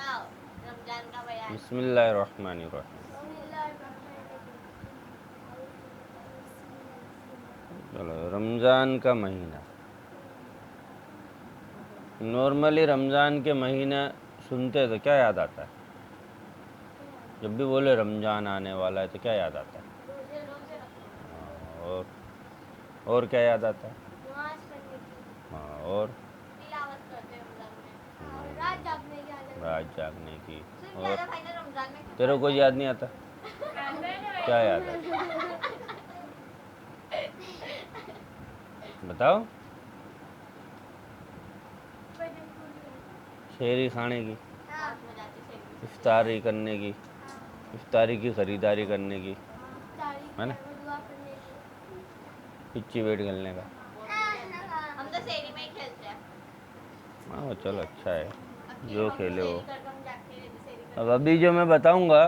بسم اللہ الرحمن الرحیم. چلو رمضان کا مہینہ. نارملی رمضان کے مہینے سنتے تو کیا یاد آتا ہے؟ جب بھی بولے رمضان آنے والا ہے تو کیا یاد آتا ہے؟ اور کیا یاد آتا ہے؟ ہاں اور رات جاگنے کی. اور تیرے کو یاد نہیں آتا؟ کیا یاد آتا بتاؤ. شہری کھانے کی، افطاری کرنے کی، افطاری کی خریداری کرنے کی ہے نا، پچی بیٹ کھیلنے کا. ہم تو شہری میں ہی کھیلتے ہیں. ہاں چلو اچھا ہے جو کھیلے ہو. اب ابھی جو میں بتاؤں گا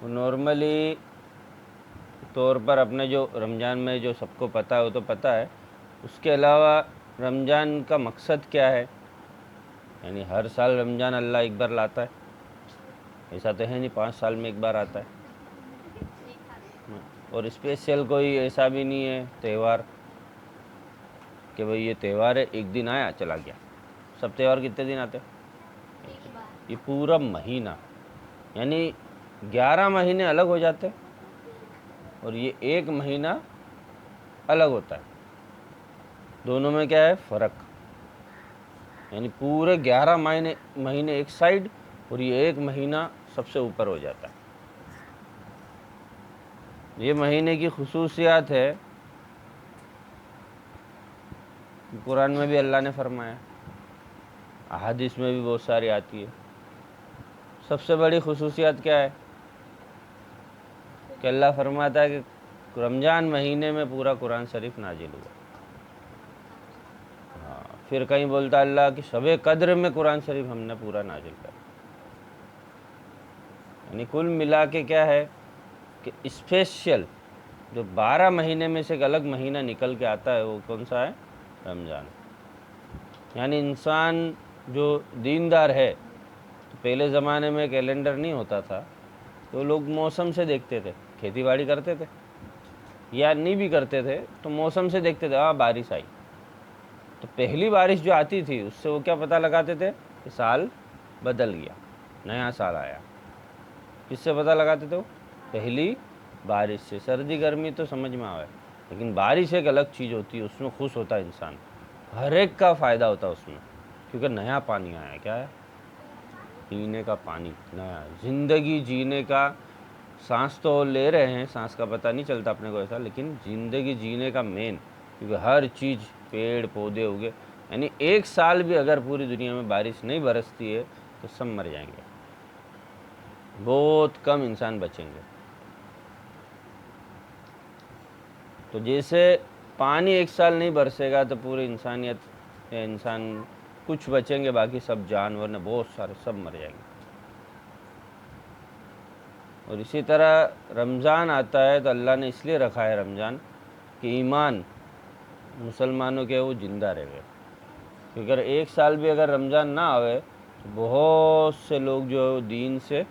وہ نارملی طور پر اپنے جو رمضان میں جو سب کو پتہ ہے وہ تو پتہ ہے. اس کے علاوہ رمضان کا مقصد کیا ہے؟ یعنی ہر سال رمضان اللہ ایک بار لاتا ہے، ایسا تو ہے نہیں 5 سال میں ایک بار آتا ہے. اور اسپیشل کوئی ایسا بھی نہیں ہے تہوار کہ بھئی یہ تہوار ہے ایک دن آیا چلا گیا. سب تہوار کتنے دن آتے ہیں؟ یہ پورا مہینہ، یعنی 11 مہینے الگ ہو جاتے اور یہ ایک مہینہ الگ ہوتا ہے. دونوں میں کیا ہے فرق؟ یعنی پورے 11 مہینے ایک سائیڈ اور یہ ایک مہینہ سب سے اوپر ہو جاتا ہے. یہ مہینے کی خصوصیات ہے، قرآن میں بھی اللہ نے فرمایا، احادیث میں بھی بہت ساری آتی ہے. سب سے بڑی خصوصیات کیا ہے کہ اللہ فرماتا ہے کہ رمضان مہینے میں پورا قرآن شریف نازل ہوا. ہاں پھر کہیں بولتا اللہ کہ شب قدر میں قرآن شریف ہم نے پورا نازل کر. یعنی کل ملا کے کیا ہے کہ اسپیشل جو 12 مہینے میں سے ایک الگ مہینہ نکل کے آتا ہے وہ کون سا ہے؟ رمضان. یعنی انسان جو دیندار ہے، تو پہلے زمانے میں کیلنڈر نہیں ہوتا تھا تو لوگ موسم سے دیکھتے تھے، کھیتی باڑی کرتے تھے یا نہیں بھی کرتے تھے تو موسم سے دیکھتے تھے. بارش آئی تو پہلی بارش جو آتی تھی اس سے وہ کیا پتہ لگاتے تھے کہ سال بدل گیا، نیا سال آیا. کس سے پتہ لگاتے تھے؟ وہ پہلی بارش سے. سردی گرمی تو سمجھ میں آئے، لیکن بارش ایک الگ چیز ہوتی ہے، اس میں خوش ہوتا ہے انسان، ہر ایک کا فائدہ ہوتا ہے اس میں، کیونکہ نیا پانی آیا. کیا ہے؟ پینے کا پانی نیا، زندگی جینے کا. سانس تو لے رہے ہیں، سانس کا پتہ نہیں چلتا اپنے کو ایسا، لیکن زندگی جینے کا مین، کیونکہ ہر چیز پیڑ پودے ہوگے. یعنی ایک سال بھی اگر پوری دنیا میں بارش نہیں برستی ہے تو سب مر جائیں گے، بہت کم انسان بچیں گے. تو جیسے پانی ایک سال نہیں برسے گا تو پوری انسانیت یا انسان کچھ بچیں گے، باقی سب جانور نے بہت سارے سب مر جائیں گے. اور اسی طرح رمضان آتا ہے تو اللہ نے اس لیے رکھا ہے رمضان کہ ایمان مسلمانوں کے وہ زندہ رہ گئے. کیونکہ اگر ایک سال بھی اگر رمضان نہ آئے تو بہت سے لوگ جو دین سے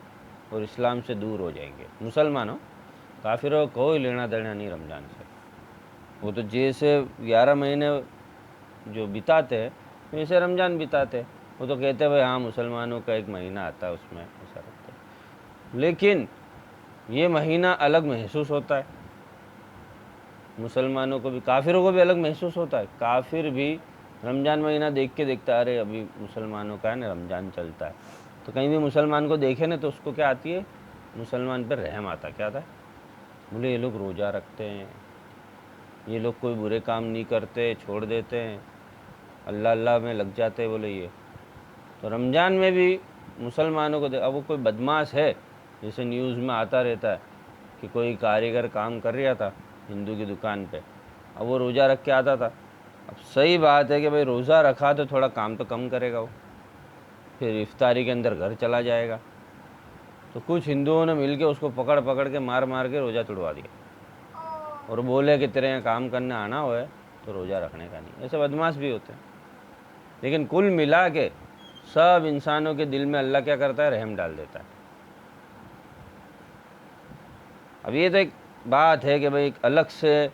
اور اسلام سے دور ہو جائیں گے. مسلمانوں، کافروں کو کوئی لینا دینا نہیں رمضان سے. وہ تو جیسے 11 مہینے جو بتاتے ہیں ویسے رمضان بتاتے. وہ تو کہتے ہیں بھائی ہاں مسلمانوں کا ایک مہینہ آتا ہے اس میں ایسا رکھتے ہیں، لیکن یہ مہینہ الگ محسوس ہوتا ہے. مسلمانوں کو بھی کافروں کو بھی الگ محسوس ہوتا ہے. کافر بھی رمضان مہینہ دیکھ کے دیکھتا ہے ارے ابھی مسلمانوں کا ہے نا رمضان چلتا ہے، تو کہیں بھی مسلمان کو دیکھے نا تو اس کو کیا آتی ہے؟ مسلمان پر رحم آتا. کیا آتا ہے؟ بولے یہ لوگ روزہ رکھتے ہیں، یہ لوگ کوئی برے کام نہیں کرتے، چھوڑ دیتے ہیں، اللہ اللہ میں لگ جاتے. بولے یہ تو رمضان میں بھی مسلمانوں کو اب وہ کوئی بدماش ہے، جیسے نیوز میں آتا رہتا ہے کہ کوئی کاریگر کام کر رہا تھا ہندو کی دکان پہ، اب وہ روزہ رکھ کے آتا تھا. اب صحیح بات ہے کہ بھائی روزہ رکھا تو تھوڑا کام تو کم کرے گا، وہ پھر افطاری کے اندر گھر چلا جائے گا. تو کچھ ہندوؤں نے مل کے اس کو پکڑ پکڑ کے مار مار کے روزہ توڑوا دیا اور بولے کہ تیرے یہاں کام کرنے آنا ہو ہے تو روزہ رکھنے کا نہیں. ایسے بدماش بھی ہوتے ہیں. لیکن کل ملا کے سب انسانوں کے دل میں اللہ کیا کرتا ہے؟ رحم ڈال دیتا ہے۔ اب یہ تو ایک بات ہے کہ بھئی ایک الگ سے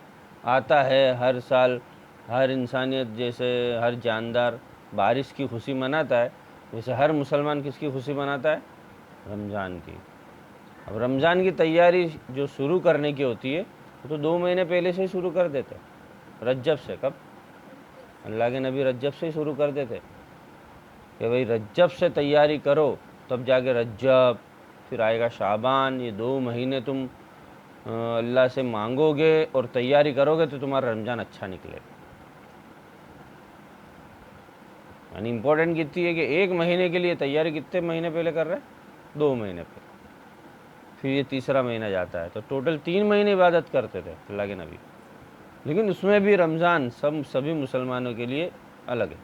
آتا ہے ہر سال، ہر انسانیت جیسے ہر جاندار بارش کی خوشی مناتا ہے، ویسے ہر مسلمان کس کی خوشی مناتا ہے؟ رمضان کی۔ اب رمضان کی تیاری جو شروع کرنے کی ہوتی ہے وہ تو 2 مہینے پہلے سے ہی شروع کر دیتے ہیں، رجب سے۔ کب؟ اللہ کے نبی رجب سے ہی شروع کر دیتے کہ بھئی رجب سے تیاری کرو، تب جا کے رجب، پھر آئے گا شعبان، یہ 2 مہینے تم اللہ سے مانگو گے اور تیاری کرو گے تو تمہارا رمضان اچھا نکلے گا۔ یعنی امپورٹنٹ کتنی ہے کہ 1 مہینے کے لیے تیاری کتنے مہینے پہلے کر رہے ہیں؟ 2 مہینے پہلے۔ پھر یہ تیسرا مہینہ جاتا ہے تو ٹوٹل 3 مہینے عبادت کرتے تھے اللہ کے نبی، لیکن اس میں بھی رمضان سبھی مسلمانوں کے لیے الگ ہے۔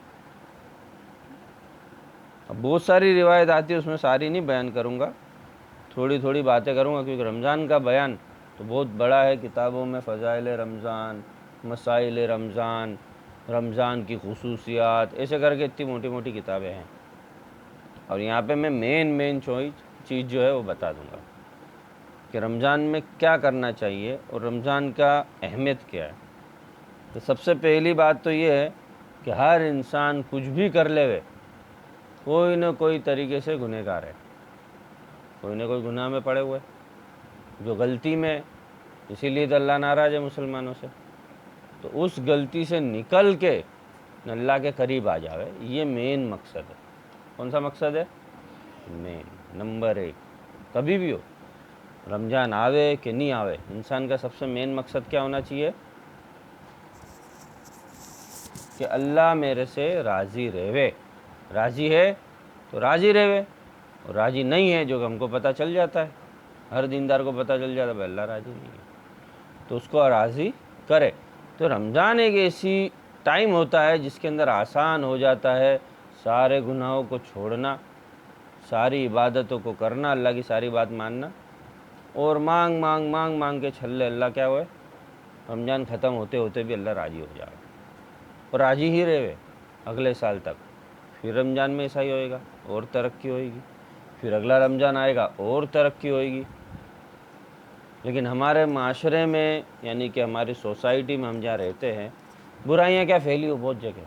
اب بہت ساری روایت آتی ہے، اس میں ساری نہیں بیان کروں گا، تھوڑی تھوڑی باتیں کروں گا، کیونکہ رمضان کا بیان تو بہت بڑا ہے۔ کتابوں میں فضائل رمضان، مسائل رمضان، رمضان کی خصوصیات، ایسے کر کے اتنی موٹی موٹی کتابیں ہیں، اور یہاں پہ میں مین چیز جو ہے وہ بتا دوں گا کہ رمضان میں کیا کرنا چاہیے اور رمضان کا اہمیت کیا ہے۔ تو سب سے پہلی بات تو یہ ہے کہ ہر انسان کچھ بھی کر لے وے، کوئی نہ کوئی طریقے سے گنہگار ہے، کوئی نہ کوئی گناہ میں پڑے ہوئے، جو غلطی میں، اسی لیے تو اللہ ناراض ہے مسلمانوں سے، تو اس غلطی سے نکل کے اللہ کے قریب آ جاوے، یہ مین مقصد ہے۔ کون سا مقصد ہے؟ مین، نمبر 1۔ کبھی بھی ہو، رمضان آوے کہ نہیں آوے، انسان کا سب سے مین مقصد کیا ہونا چاہیے؟ کہ اللہ میرے سے راضی رہے، راضی ہے تو راضی رہے، اور راضی نہیں ہے جو کہ ہم کو پتہ چل جاتا ہے، ہر دیندار کو پتہ چل جاتا ہے اللہ راضی نہیں ہے، تو اس کو راضی کرے۔ تو رمضان ایک ایسی ٹائم ہوتا ہے جس کے اندر آسان ہو جاتا ہے سارے گناہوں کو چھوڑنا، ساری عبادتوں کو کرنا، اللہ کی ساری بات ماننا، اور مانگ کے چھلے اللہ کیا ہوئے، رمضان ختم ہوتے ہوتے بھی اللہ راضی ہو جائے، اور راضی ہی رہے اگلے سال تک۔ پھر رمضان میں ایسا ہی ہوئے گا، اور ترقی ہوئے گی، پھر اگلا رمضان آئے گا اور ترقی ہوئے گی۔ لیکن ہمارے معاشرے میں، یعنی کہ ہماری سوسائٹی میں ہم جہاں رہتے ہیں، برائیاں کیا پھیلی ہو، بہت جگہ،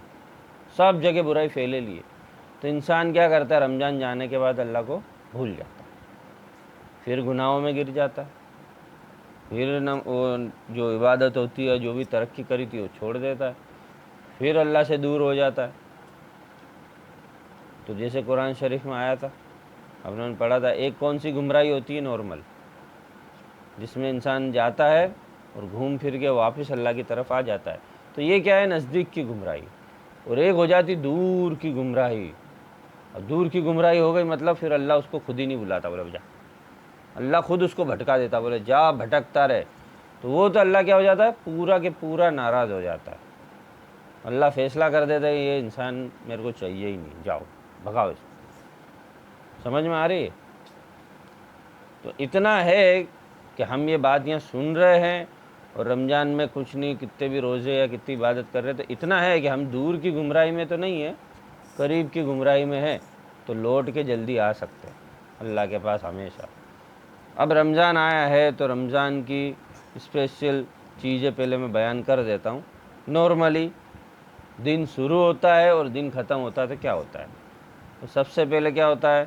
سب جگہ برائی پھیلے لیے، تو انسان کیا کرتا ہے، رمضان جانے کے بعد اللہ کو بھول جاتا ہے، پھر گناہوں میں گر جاتا ہے، پھر وہ جو عبادت ہوتی ہے، جو بھی ترقی کری تھی وہ چھوڑ دیتا ہے، پھر اللہ سے دور ہو جاتا ہے۔ تو جیسے قرآن شریف میں آیا تھا، ہم نے پڑھا تھا، ایک کون سی گمراہی ہوتی ہے؟ نارمل، جس میں انسان جاتا ہے اور گھوم پھر کے واپس اللہ کی طرف آ جاتا ہے، تو یہ کیا ہے؟ نزدیک کی گمراہی۔ اور ایک ہو جاتی دور کی گمراہی، اور دور کی گمراہی ہو گئی مطلب پھر اللہ اس کو خود ہی نہیں بلاتا، بولے جا، اللہ خود اس کو بھٹکا دیتا، بولے جا بھٹکتا رہے، تو وہ تو اللہ کیا ہو جاتا ہے؟ پورا کے پورا ناراض ہو جاتا ہے، اللہ فیصلہ کر دیتا ہے یہ انسان میرے کو چاہیے ہی نہیں، جاؤ بھگاؤ اس کو۔ سمجھ میں آ رہی ہے؟ تو اتنا ہے کہ ہم یہ بات یہاں سن رہے ہیں، اور رمضان میں کچھ نہیں، کتنے بھی روزے یا کتنی عبادت کر رہے، تو اتنا ہے کہ ہم دور کی گمراہی میں تو نہیں ہے، قریب کی گمراہی میں ہے، تو لوٹ کے جلدی آ سکتے ہیں اللہ کے پاس ہمیشہ۔ اب رمضان آیا ہے تو رمضان کی اسپیشل چیزیں پہلے میں بیان کر دیتا ہوں۔ نارملی دن شروع ہوتا ہے اور دن ختم ہوتا ہے تو کیا ہوتا ہے؟ تو سب سے پہلے کیا ہوتا ہے؟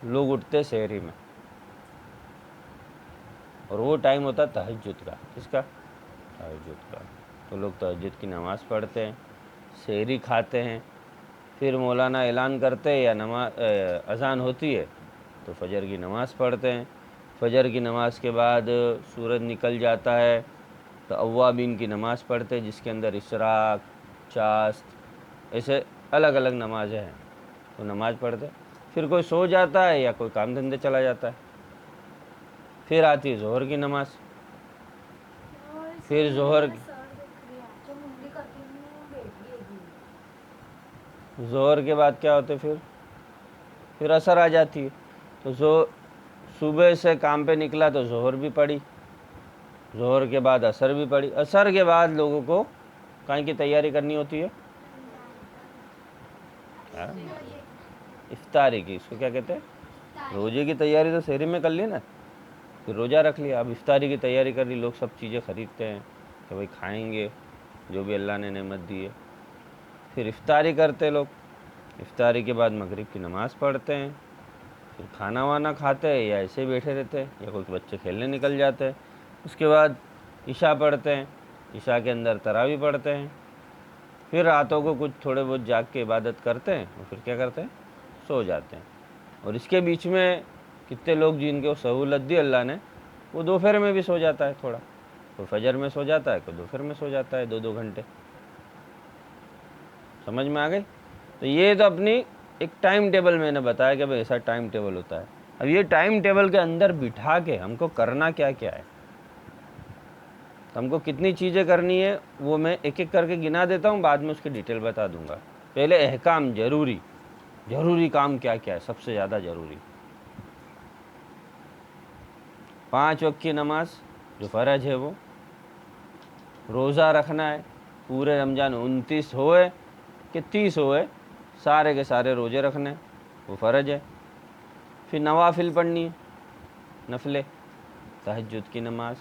لوگ اٹھتے سحری میں، اور وہ ٹائم ہوتا ہے تہجد کا۔ کس کا؟ تہجد کا۔ تو لوگ تہجد کی نماز پڑھتے ہیں، سحری کھاتے ہیں، پھر مولانا اعلان کرتے ہیں یا اذان ہوتی ہے تو فجر کی نماز پڑھتے ہیں، فجر کی نماز کے بعد سورج نکل جاتا ہے تو اوابین کی نماز پڑھتے ہیں، جس کے اندر اشراق، چاشت، ایسے الگ الگ نمازیں ہیں، تو نماز پڑھتے، پھر کوئی سو جاتا ہے یا کوئی کام دھندے چلا جاتا ہے، پھر آتی ہے ظہر کی نماز، پھر ظہر کے بعد کیا ہوتے؟ پھر عصر آ جاتی ہے، تو صبح سے کام پہ نکلا تو ظہر بھی پڑھی، ظہر کے بعد عصر بھی پڑھی، عصر کے بعد لوگوں کو کہیں کی تیاری کرنی ہوتی ہے، ہاں، افطاری کی، اس کو کیا کہتے ہیں؟ روزے کی تیاری تو سحری میں کر لی نا، پھر روزہ رکھ لیا، اب افطاری کی تیاری کر لی، لوگ سب چیزیں خریدتے ہیں کہ بھائی کھائیں گے جو بھی اللہ نے نعمت دی ہے، پھر افطاری کرتے لوگ، افطاری کے بعد مغرب کی نماز پڑھتے ہیں، پھر کھانا وانا کھاتے ہیں یا ایسے ہی بیٹھے رہتے ہیں، یا کوئی بچے کھیلنے نکل جاتے ہیں، اس کے بعد عشاء پڑھتے ہیں، عشاء کے اندر تراویح پڑھتے ہیں، پھر راتوں کو کچھ تھوڑے بہت جاگ کے عبادت کرتے ہیں، اور پھر کیا کرتے ہیں؟ سو جاتے ہیں۔ اور اس کے بیچ میں کتنے لوگ جن کو سہولت دی اللہ نے، وہ دوپہر میں بھی سو جاتا ہے تھوڑا، کوئی فجر میں سو جاتا ہے، کوئی دوپہر میں سو جاتا ہے 2 گھنٹے۔ سمجھ میں آ گئی؟ تو یہ تو اپنی ایک ٹائم ٹیبل میں نے بتایا کہ بھائی ایسا ٹائم ٹیبل ہوتا ہے۔ اب یہ ٹائم ٹیبل کے اندر بٹھا کے ہم کو کرنا کیا کیا ہے، ہم کو کتنی چیزیں کرنی ہے، وہ میں ایک ایک کر کے گنا دیتا ہوں، بعد میں اس کی ڈیٹیل بتا دوں گا۔ پہلے احکام، ضروری کام کیا کیا ہے، سب سے زیادہ ضروری 5 وقت کی نماز جو فرض ہے، وہ روزہ رکھنا ہے پورے رمضان، 29 ہوئے کہ 30 ہوئے، سارے کے سارے روزے رکھنے، وہ فرض ہے۔ پھر نوافل پڑھنی ہے، نفلیں، تہجد کی نماز،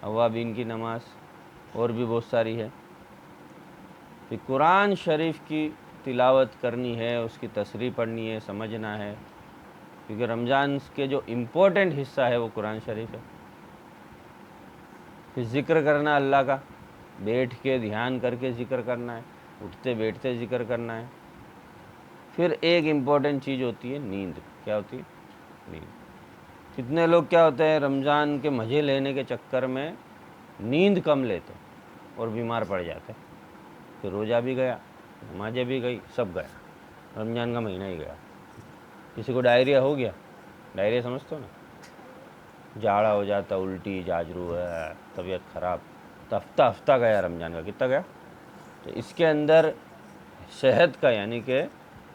اوابین کی نماز، اور بھی بہت ساری ہے۔ پھر قرآن شریف کی تلاوت کرنی ہے، اس کی تشریح پڑھنی ہے، سمجھنا ہے، کیونکہ رمضان کے جو امپورٹنٹ حصہ ہے وہ قرآن شریف ہے۔ پھر ذکر کرنا اللہ کا، بیٹھ کے دھیان کر کے ذکر کرنا ہے، اٹھتے بیٹھتے ذکر کرنا ہے۔ پھر ایک امپورٹنٹ چیز ہوتی ہے نیند۔ کیا ہوتی ہے؟ نیند۔ کتنے لوگ کیا ہوتے ہیں، رمضان کے مزے لینے کے چکر میں نیند کم لیتے اور بیمار پڑ جاتے، پھر روزہ بھی گیا، نمازیں بھی گئی، سب گیا، رمضان کا مہینہ ہی گیا۔ کسی کو ڈائریا ہو گیا، ڈائریا سمجھتے ہو نا، جاڑا ہو جاتا، الٹی، جاجرو ہے، طبیعت خراب، تو ہفتہ گیا رمضان کا، کتنا گیا؟ تو اس کے اندر صحت کا، یعنی کہ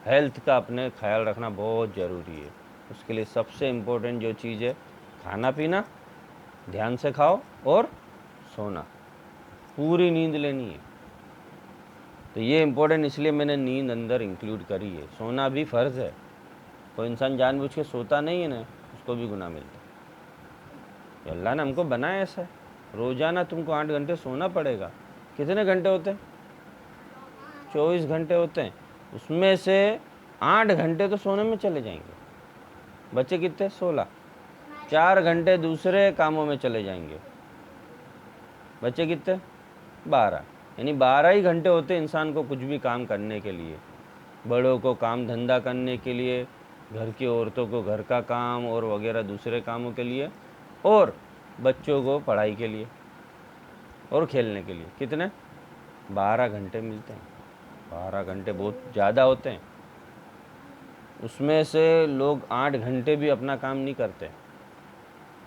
ہیلتھ کا اپنے خیال رکھنا بہت ضروری ہے۔ اس کے لیے سب سے امپورٹنٹ جو چیز ہے، کھانا پینا دھیان سے کھاؤ اور سونا، پوری نیند لینی ہے۔ تو یہ امپورٹنٹ اس لیے میں نے نیند اندر انکلوڈ کری ہے۔ سونا بھی فرض ہے، کوئی انسان جان بوجھ کے سوتا نہیں ہے نا، اس کو بھی گناہ ملتا ہے۔ کہ اللہ نے ہم کو بنایا ایسا ہے، روزانہ تم کو 8 گھنٹے سونا پڑے گا۔ کتنے گھنٹے ہوتے ہیں؟ 24 گھنٹے ہوتے ہیں، اس میں سے 8 گھنٹے تو سونے میں چلے جائیں گے، بچے کتنے؟ 16۔ 4 گھنٹے دوسرے کاموں میں چلے جائیں گے، بچے کتنے؟ 12۔ یعنی 12 ہی گھنٹے ہوتے ہیں انسان کو کچھ بھی کام کرنے کے لیے، بڑوں کو کام دھندا کرنے کے لیے، گھر کی عورتوں کو گھر کا کام اور وغیرہ دوسرے کاموں کے لیے، اور بچوں کو پڑھائی کے لیے اور کھیلنے کے لیے۔ کتنے؟ 12 گھنٹے ملتے ہیں۔ 12 گھنٹے بہت زیادہ ہوتے ہیں، اس میں سے لوگ 8 گھنٹے بھی اپنا کام نہیں کرتے۔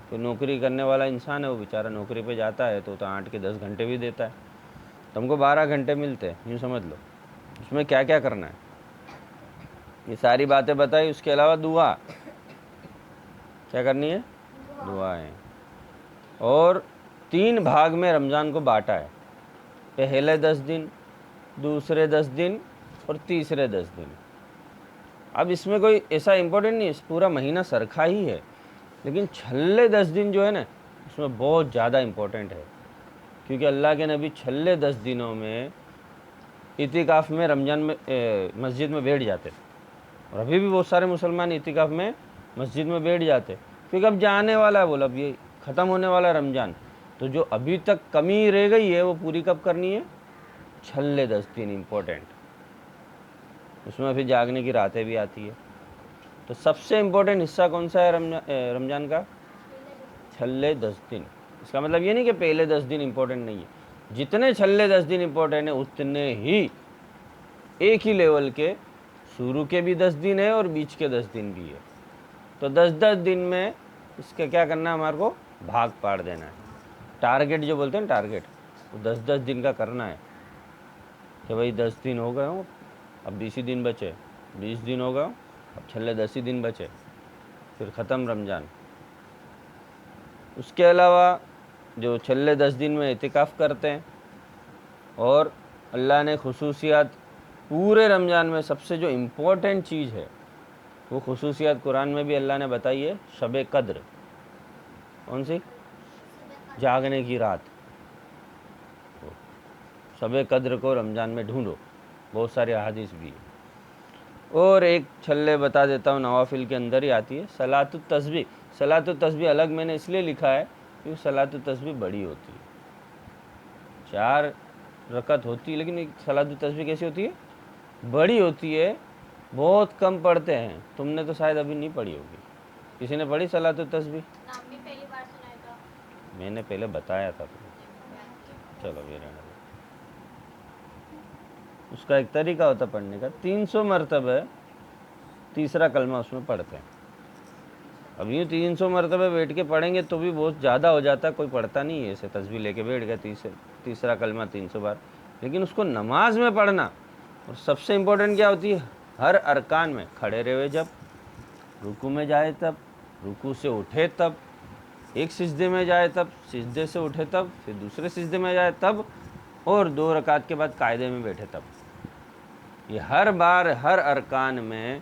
تو نوکری کرنے والا انسان ہے، وہ بیچارہ نوکری پہ جاتا ہے تو 8 کے 10 گھنٹے بھی دیتا ہے، تو ہم کو 12 گھنٹے ملتے ہیں، یوں سمجھ لو۔ اس میں کیا کیا کرنا ہے، یہ ساری باتیں بتائی، اس کے علاوہ دعا کیا کرنی ہے؟ دعائیں۔ اور 3 بھاگ میں رمضان کو بانٹا ہے، پہلے 10 دن، دوسرے 10 دن اور تیسرے 10 دن۔ اب اس میں کوئی ایسا امپورٹنٹ نہیں ہے، پورا مہینہ سرکھا ہی ہے، لیکن چھلے 10 دن جو ہے نا، اس میں بہت زیادہ امپورٹنٹ ہے، کیونکہ اللہ کے نبی چھلے 10 دنوں میں اعتکاف میں رمضان میں مسجد میں بیٹھ جاتے تھے، اور ابھی بھی بہت سارے مسلمان اعتکاف میں مسجد میں بیٹھ جاتے، کیونکہ اب جانے والا ہے، بولا اب یہ ختم ہونے والا ہے رمضان، تو جو ابھی تک کمی رہ گئی ہے وہ پوری کب کرنی ہے؟ چھلے 10 دن امپورٹنٹ، اس میں پھر جاگنے کی راتیں بھی آتی ہے۔ تو سب سے امپورٹنٹ حصہ کون سا ہے رمضان کا؟ چھلے 10 دن۔ اس کا مطلب یہ نہیں کہ پہلے 10 دن امپورٹنٹ نہیں ہے، جتنے چھلے 10 دن امپورٹنٹ ہیں اتنے ہی ایک ہی لیول کے شروع کے بھی 10 دن ہے اور بیچ کے 10 دن بھی ہے۔ تو 10 دن میں اس کا کیا کرنا ہے، ہمارے کو بھاگ پاڑ دینا ہے۔ ٹارگیٹ جو بولتے ہیں ٹارگیٹ، وہ 10 دن کا کرنا ہے، کہ بھائی 10 دن ہو گئے ہوں، اب 20 ہی دن بچے، 20 دن ہو گئے ہوں، اب چھلے 10 ہی دن بچے، پھر ختم رمضان۔ اس کے علاوہ جو چھلے 10 دن میں اعتکاف کرتے ہیں، اور اللہ نے خصوصیات پورے رمضان میں سب سے جو امپورٹنٹ چیز ہے وہ خصوصیات قرآن میں بھی اللہ نے بتائی ہے، شب قدر۔ کون سی؟ جاگنے کی رات۔ شب قدر کو رمضان میں ڈھونڈو، بہت سارے احادیث بھی ہیں۔ اور ایک چھلے بتا دیتا ہوں، نوافل کے اندر ہی آتی ہے، صلاۃ التسبیح۔ صلاۃ التسبیح الگ میں نے اس لیے لکھا ہے کیونکہ صلاۃ التسبیح بڑی ہوتی ہے، 4 رکعت ہوتی ہے، لیکن صلاۃ التسبیح کیسی ہوتی ہے؟ بڑی ہوتی ہے، بہت کم پڑھتے ہیں۔ تم نے تو شاید ابھی نہیں پڑھی ہوگی، کسی نے پڑھی صلاۃ التسبیح؟ نام بھی پہلی بار سنا تھا۔ میں نے پہلے بتایا تھا تمہیں، چلو یہ رہنے دو۔ اس کا ایک طریقہ ہوتا پڑھنے کا، 300 مرتبہ تیسرا کلمہ اس میں پڑھتے ہیں۔ اب یوں 300 مرتبہ بیٹھ کے پڑھیں گے تو بھی بہت زیادہ ہو جاتا ہے، کوئی پڑھتا نہیں ہے ایسے تسبیح لے کے بیٹھ گیا تیسرا کلمہ 300 بار، لیکن اس کو نماز میں پڑھنا۔ اور سب سے امپورٹنٹ کیا ہوتی ہے؟ ہر ارکان میں کھڑے رہے جب، رکوع میں جائے تب، رکوع سے اٹھے تب، ایک سجدے میں جائے تب، سجدے سے اٹھے تب، پھر دوسرے سجدے میں جائے تب، اور 2 رکعت کے بعد قاعدے میں بیٹھے تب۔ یہ ہر بار ہر ارکان میں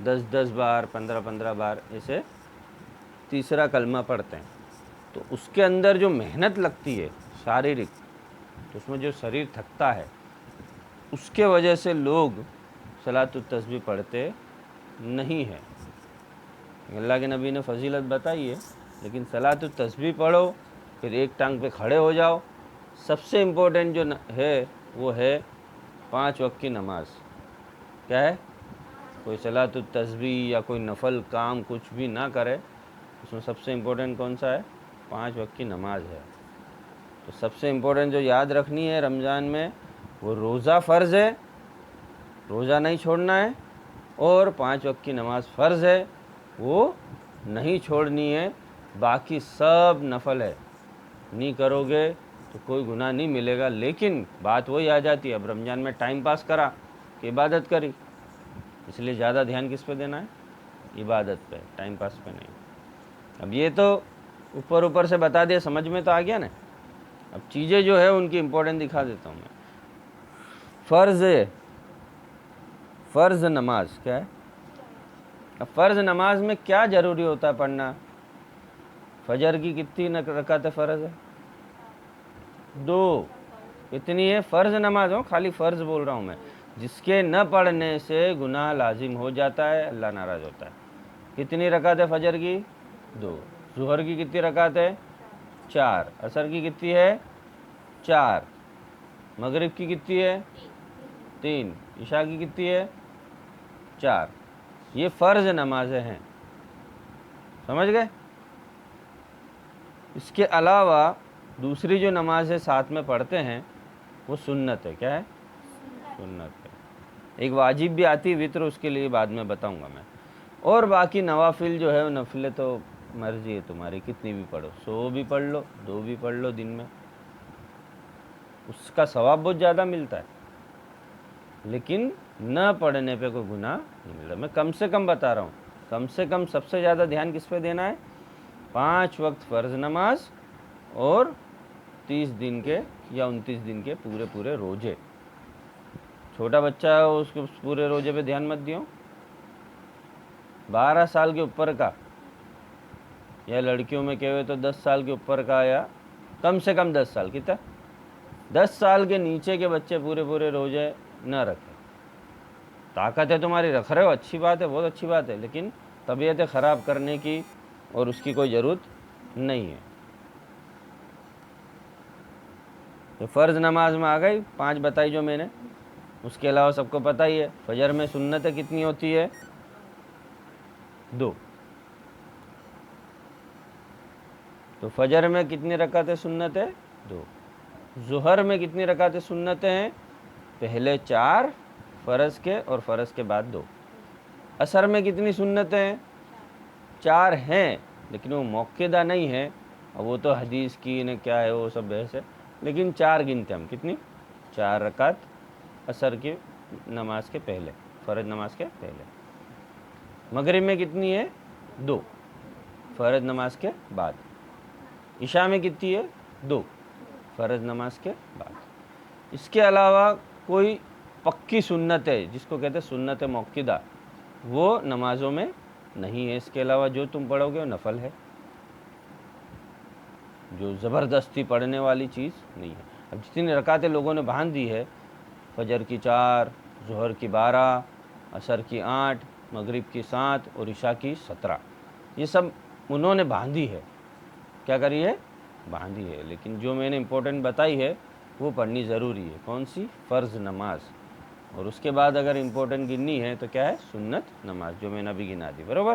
10 بار 15 بار ایسے تیسرا کلمہ پڑھتے ہیں۔ تو اس کے اندر جو محنت لگتی ہے شاریرک، تو اس میں جو شریر تھکتا ہے، اس کے وجہ سے لوگ صلاۃ التسبیح پڑھتے نہیں ہیں۔ اللہ کے نبی نے فضیلت بتائی ہے، لیکن صلاۃ التسبیح پڑھو، پھر ایک ٹانگ پہ کھڑے ہو جاؤ۔ سب سے امپورٹنٹ جو ہے وہ ہے 5 وقت کی نماز۔ کیا ہے؟ کوئی صلاۃ التسبیح یا کوئی نفل کام کچھ بھی نہ کرے، اس میں سب سے امپورٹنٹ کون سا ہے؟ 5 وقت کی نماز ہے۔ تو سب سے امپورٹنٹ جو یاد رکھنی ہے رمضان میں، وہ روزہ فرض ہے، روزہ نہیں چھوڑنا ہے، اور 5 وقت کی نماز فرض ہے، وہ نہیں چھوڑنی ہے۔ باقی سب نفل ہے، نہیں کرو گے تو کوئی گناہ نہیں ملے گا۔ لیکن بات وہی آ جاتی ہے، اب رمضان میں ٹائم پاس کرا کہ عبادت کری، اس لیے زیادہ دھیان کس پہ دینا ہے؟ عبادت پہ، ٹائم پاس پہ نہیں۔ اب یہ تو اوپر سے بتا دیا، سمجھ میں تو آ گیا نا۔ اب چیزیں جو ہے ان کی امپورٹنٹ دکھا دیتا ہوں میں۔ فرض نماز کیا ہے؟ اب فرض نماز میں کیا ضروری ہوتا ہے پڑھنا؟ فجر کی کتنی رکعت فرض ہے؟ 2۔ کتنی ہے فرض نماز؟ ہو خالی فرض بول رہا ہوں میں، جس کے نہ پڑھنے سے گناہ لازم ہو جاتا ہے، اللہ ناراض ہوتا ہے۔ کتنی رکعت ہے فجر کی؟ 2۔ ظہر کی کتنی رکعت ہے؟ 4۔ عصر کی کتنی ہے؟ 4۔ مغرب کی کتنی ہے؟ 3۔ عشاء کی کتنی ہے؟ 4۔ یہ فرض نمازیں ہیں، سمجھ گئے؟ اس کے علاوہ دوسری جو نمازیں ساتھ میں پڑھتے ہیں وہ سنت ہے۔ کیا ہے؟ سنت ہے۔ ایک واجب بھی آتی ہے وطر، اس کے لیے بعد میں بتاؤں گا میں۔ اور باقی نوافل جو ہے، نفلیں تو مرضی ہے تمہاری، کتنی بھی پڑھو، 100 بھی پڑھ لو، 2 بھی پڑھ لو دن میں، اس کا ثواب بہت زیادہ ملتا ہے، لیکن نہ پڑھنے پہ کوئی گناہ نہیں ملتا۔ میں کم سے کم بتا رہا ہوں، کم سے کم سب سے زیادہ دھیان کس پہ دینا ہے؟ 5 وقت فرض نماز اور 30 دن کے یا 29 دن کے پورے روزے۔ چھوٹا بچہ ہے اس کے پورے روزے پہ دھیان مت دیو۔ 12 سال کے اوپر کا، یا لڑکیوں میں کہے تو 10 سال کے اوپر کا، یا کم سے کم 10 سال، کتنا؟ 10 سال کے نیچے کے بچے پورے روزے نہ رکھیں۔ طاقت ہے تمہاری، رکھ رہے ہو، اچھی بات ہے، بہت اچھی بات ہے، لیکن طبیعتیں خراب کرنے کی اور اس کی کوئی ضرورت نہیں ہے۔ تو فرض نماز میں آ گئی 5 بتائی جو میں نے، اس کے علاوہ سب کو پتہ ہی ہے فجر میں سنتیں کتنی ہوتی ہے؟ 2۔ تو فجر میں کتنی رکعتیں سنت ہے؟ 2۔ ظہر میں کتنی رکعتیں سنتیں ہیں؟ پہلے 4 فرض کے اور فرض کے بعد 2۔ عصر میں کتنی سنتیں ہیں؟ 4 ہیں، لیکن وہ موقعہ نہیں ہے، اور وہ تو حدیث کی نے کیا ہے وہ سب بحث ہے، لیکن 4 گنتے ہم، کتنی؟ 4 رکعت عصر کی نماز کے پہلے، فرض نماز کے پہلے۔ مغرب میں کتنی ہے؟ 2 فرض نماز کے بعد۔ عشاء میں کتنی ہے؟ 2 فرض نماز کے بعد۔ اس کے علاوہ کوئی پکی سنت ہے جس کو کہتے ہیں سنت موقدہ، وہ نمازوں میں نہیں ہے. اس کے علاوہ جو تم پڑھو گے وہ نفل ہے، جو زبردستی پڑھنے والی چیز نہیں ہے. اب جتنی رکعتیں لوگوں نے باندھ دی ہے، فجر کی 4، ظہر کی 12، عصر کی 8، مغرب کی 7 اور عشاء کی 17، یہ سب انہوں نے باندھی ہے. کیا کری ہے؟ باندھی ہے. لیکن جو میں نے امپورٹنٹ بتائی ہے وہ پڑھنی ضروری ہے. کون سی؟ فرض نماز. اور اس کے بعد اگر امپورٹنٹ گننی ہے تو کیا ہے؟ سنت نماز، جو میں نے ابھی گنا دی. برابر؟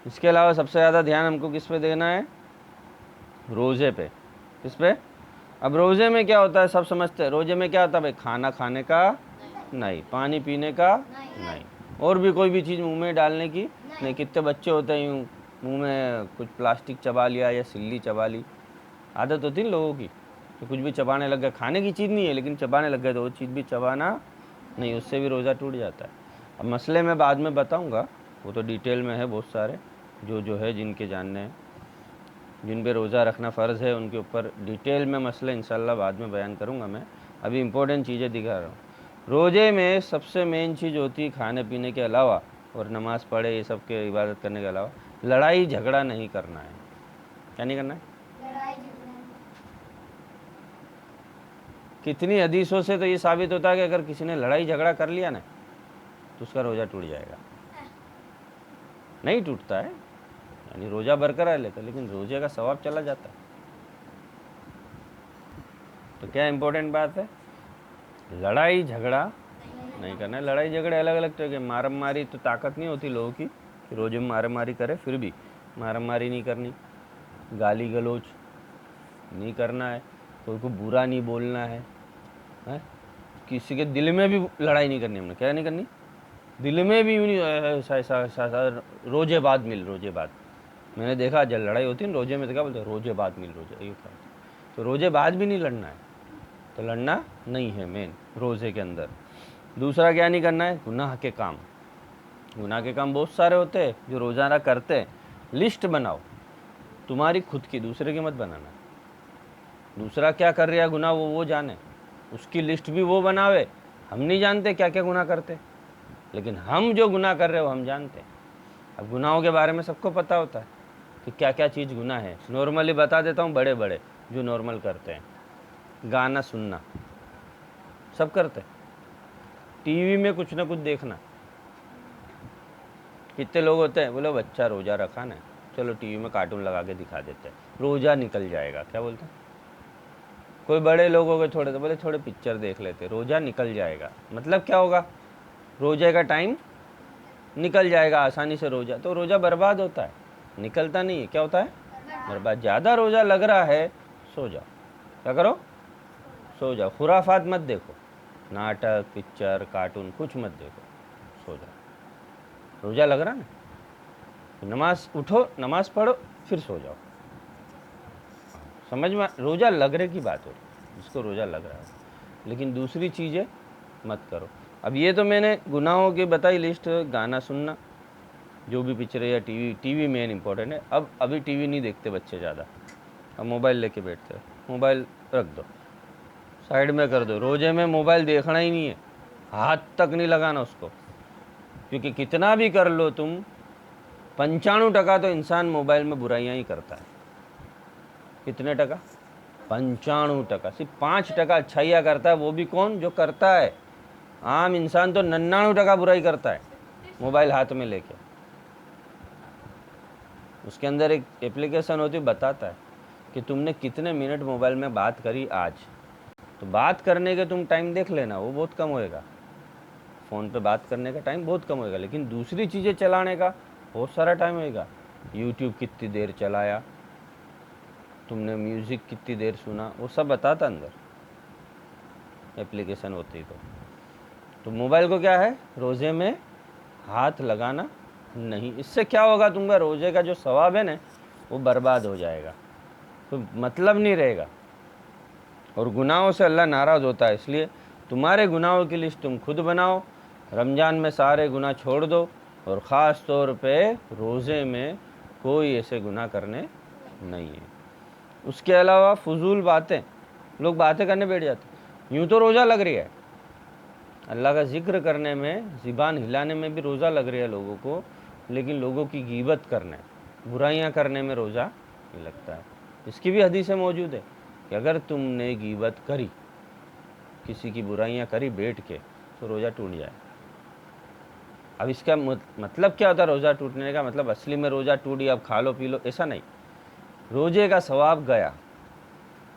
اس کے علاوہ سب سے زیادہ دھیان ہم کو کس پہ دینا ہے؟ روزے پہ. کس پہ؟ اب روزے میں کیا ہوتا ہے؟ سب سمجھتے ہیں روزے میں کیا ہوتا ہے بھائی؟ کھانا کھانے کا نہیں، پانی پینے کا نہیں، اور بھی کوئی بھی چیز منہ میں ڈالنے کی نہیں. کتنے بچے ہوتے ہیں یوں منہ میں کچھ پلاسٹک چبا لیا یا سلی چبا لی، عادت ہوتی ہے لوگوں کی کہ کچھ بھی چبانے لگ گئے. کھانے کی چیز نہیں ہے لیکن چبانے لگ گئے تو وہ چیز بھی چبانا نہیں، اس سے بھی روزہ ٹوٹ جاتا ہے. اب مسئلے میں بعد میں بتاؤں گا، وہ تو ڈیٹیل میں ہے بہت سارے، جو ہے جن کے جاننے ہیں، جن پہ روزہ رکھنا فرض ہے ان کے اوپر ڈیٹیل میں مسئلہ انشاءاللہ بعد میں بیان کروں گا. میں ابھی امپورٹنٹ چیزیں دکھا رہا ہوں. روزے میں سب سے مین چیز ہوتی ہے کھانے پینے کے علاوہ اور نماز پڑھے یہ سب کے عبادت کرنے کے علاوہ، لڑائی جھگڑا نہیں کرنا ہے. کیا نہیں کرنا ہے؟ کتنی حدیثوں سے تو یہ ثابت ہوتا ہے کہ اگر کسی نے لڑائی جھگڑا کر لیا نا تو اس کا روزہ ٹوٹ جائے گا. نہیں ٹوٹتا ہے، یعنی روزہ برقرار لیتا ہے لیکن روزے کا ثواب چلا جاتا ہے. تو کیا امپورٹنٹ بات ہے؟ لڑائی جھگڑا نہیں کرنا ہے. لڑائی جھگڑے الگ الگ طرح کے، مارم ماری تو طاقت نہیں ہوتی لوگوں کی کہ روزے میں مارم ماری کرے، پھر بھی مارم ماری نہیں کرنی، گالی گلوچ نہیں کرنا ہے، کوئی کو برا نہیں بولنا ہے، کسی کے دل میں بھی لڑائی نہیں کرنی. ہم نے کیا نہیں کرنی؟ دل میں بھی ایسا روزے بعد مل، روزے بعد. میں نے دیکھا جب لڑائی ہوتی ہے نا روزے میں تو کیا بولتے ہیں؟ روزے بعد مل، روزے. یہ تو روزے بعد بھی نہیں لڑنا ہے، تو لڑنا نہیں ہے مین روزے کے اندر. دوسرا کیا نہیں کرنا ہے؟ گناہ کے کام. گناہ کے کام بہت سارے ہوتے ہیں جو روزانہ کرتے ہیں. لسٹ بناؤ تمہاری خود کی، دوسرے کی مت بنانا. دوسرا کیا کر رہا ہے گناہ وہ جانے، اس کی لسٹ بھی وہ بناوے. ہم نہیں جانتے کیا کیا گناہ کرتے، لیکن ہم جو گناہ کر رہے ہیں وہ ہم جانتے ہیں. اب گناہوں کے بارے میں سب کو پتہ ہوتا ہے کہ کیا کیا چیز گناہ ہے. نارملی بتا دیتا ہوں، بڑے بڑے جو نارمل کرتے ہیں، گانا سننا سب کرتے ہیں. ٹی وی میں کچھ نہ کچھ دیکھنا. کتنے لوگ ہوتے ہیں بولے بچہ روزہ رکھا نا، چلو ٹی وی میں کارٹون لگا کے دکھا دیتے ہیں، روزہ نکل جائے گا. کیا بولتے ہیں؟ کوئی بڑے لوگ ہو گئے تھوڑے تو بولے تھوڑے پکچر دیکھ لیتے، روزہ نکل جائے گا. مطلب کیا ہوگا؟ روزے کا ٹائم نکل جائے گا آسانی سے. روزہ تو روزہ برباد ہوتا ہے، نکلتا نہیں ہے. کیا ہوتا ہے؟ برباد. زیادہ روزہ لگ رہا ہے سو جاؤ. کیا کرو؟ سو جاؤ. خرافات مت دیکھو، ناٹک پکچر کارٹون کچھ مت دیکھو، سو جاؤ. روزہ لگ رہا نا، نماز اٹھو، نماز پڑھو، پھر سو جاؤ. سمجھ میں؟ روزہ لگ رہے کی بات ہو رہی، جس کو روزہ لگ رہا ہے. لیکن دوسری چیزیں مت کرو. اب یہ تو میں نے گناہوں کی بتائی لسٹ. گانا سننا، جو بھی پکچر ہے یا ٹی وی مین امپورٹنٹ ہے. ابھی ٹی وی نہیں دیکھتے بچے زیادہ، اب موبائل لے کے بیٹھتے ہیں. موبائل رکھ دو، سائیڈ میں کر دو. روزے میں موبائل دیکھنا ہی نہیں ہے، ہاتھ تک نہیں لگانا اس کو. کیونکہ کتنا بھی کر لو تم، 95% تو انسان موبائل میں برائیاں ہی کرتا ہے. کتنے ٹکا؟ 95%. صرف 5% اچھائیاں کرتا ہے. وہ بھی کون؟ جو کرتا ہے. عام انسان تو 99% برائی کرتا ہے موبائل ہاتھ میں لے کے. اس کے اندر ایک اپلیکیشن ہوتی ہے، بتاتا ہے کہ تم نے کتنے منٹ موبائل میں بات کری آج. تو بات کرنے کے تم ٹائم دیکھ لینا، وہ بہت کم ہوئے گا. فون پہ بات کرنے کا ٹائم بہت کم ہوئے گا، لیکن دوسری چیزیں چلانے کا بہت سارا ٹائم ہوئے گا. یوٹیوب کتنی دیر چلایا تم نے، میوزک کتنی دیر سنا، وہ سب بتاتا اندر اپلیکیشن ہوتی. تو موبائل کو کیا ہے؟ روزے میں ہاتھ لگانا نہیں. اس سے کیا ہوگا؟ تم کا روزے کا جو ثواب ہے نا وہ برباد ہو جائے گا، تو مطلب نہیں رہے گا. اور گناہوں سے اللہ ناراض ہوتا ہے. اس لیے تمہارے گناہوں کی لسٹ تم خود بناؤ. رمضان میں سارے گناہ چھوڑ دو، اور خاص طور پہ روزے میں کوئی ایسے گناہ کرنے نہیں ہیں. اس کے علاوہ فضول باتیں، لوگ باتیں کرنے بیٹھ جاتے. یوں تو روزہ لگ رہی ہے، اللہ کا ذکر کرنے میں، زبان ہلانے میں بھی روزہ لگ رہا ہے لوگوں کو، لیکن لوگوں کی غیبت کرنے، برائیاں کرنے میں روزہ نہیں لگتا ہے۔ اس کی بھی حدیثیں موجود ہے کہ اگر تم نے غیبت کری، کسی کی برائیاں کری بیٹھ کے، تو روزہ ٹوٹ جائے۔ اب اس کا مطلب کیا ہوتا ہے روزہ ٹوٹنے کا؟ مطلب اصلی میں روزہ ٹوٹی اب کھا لو پی لو، ایسا نہیں، روزے کا ثواب گیا۔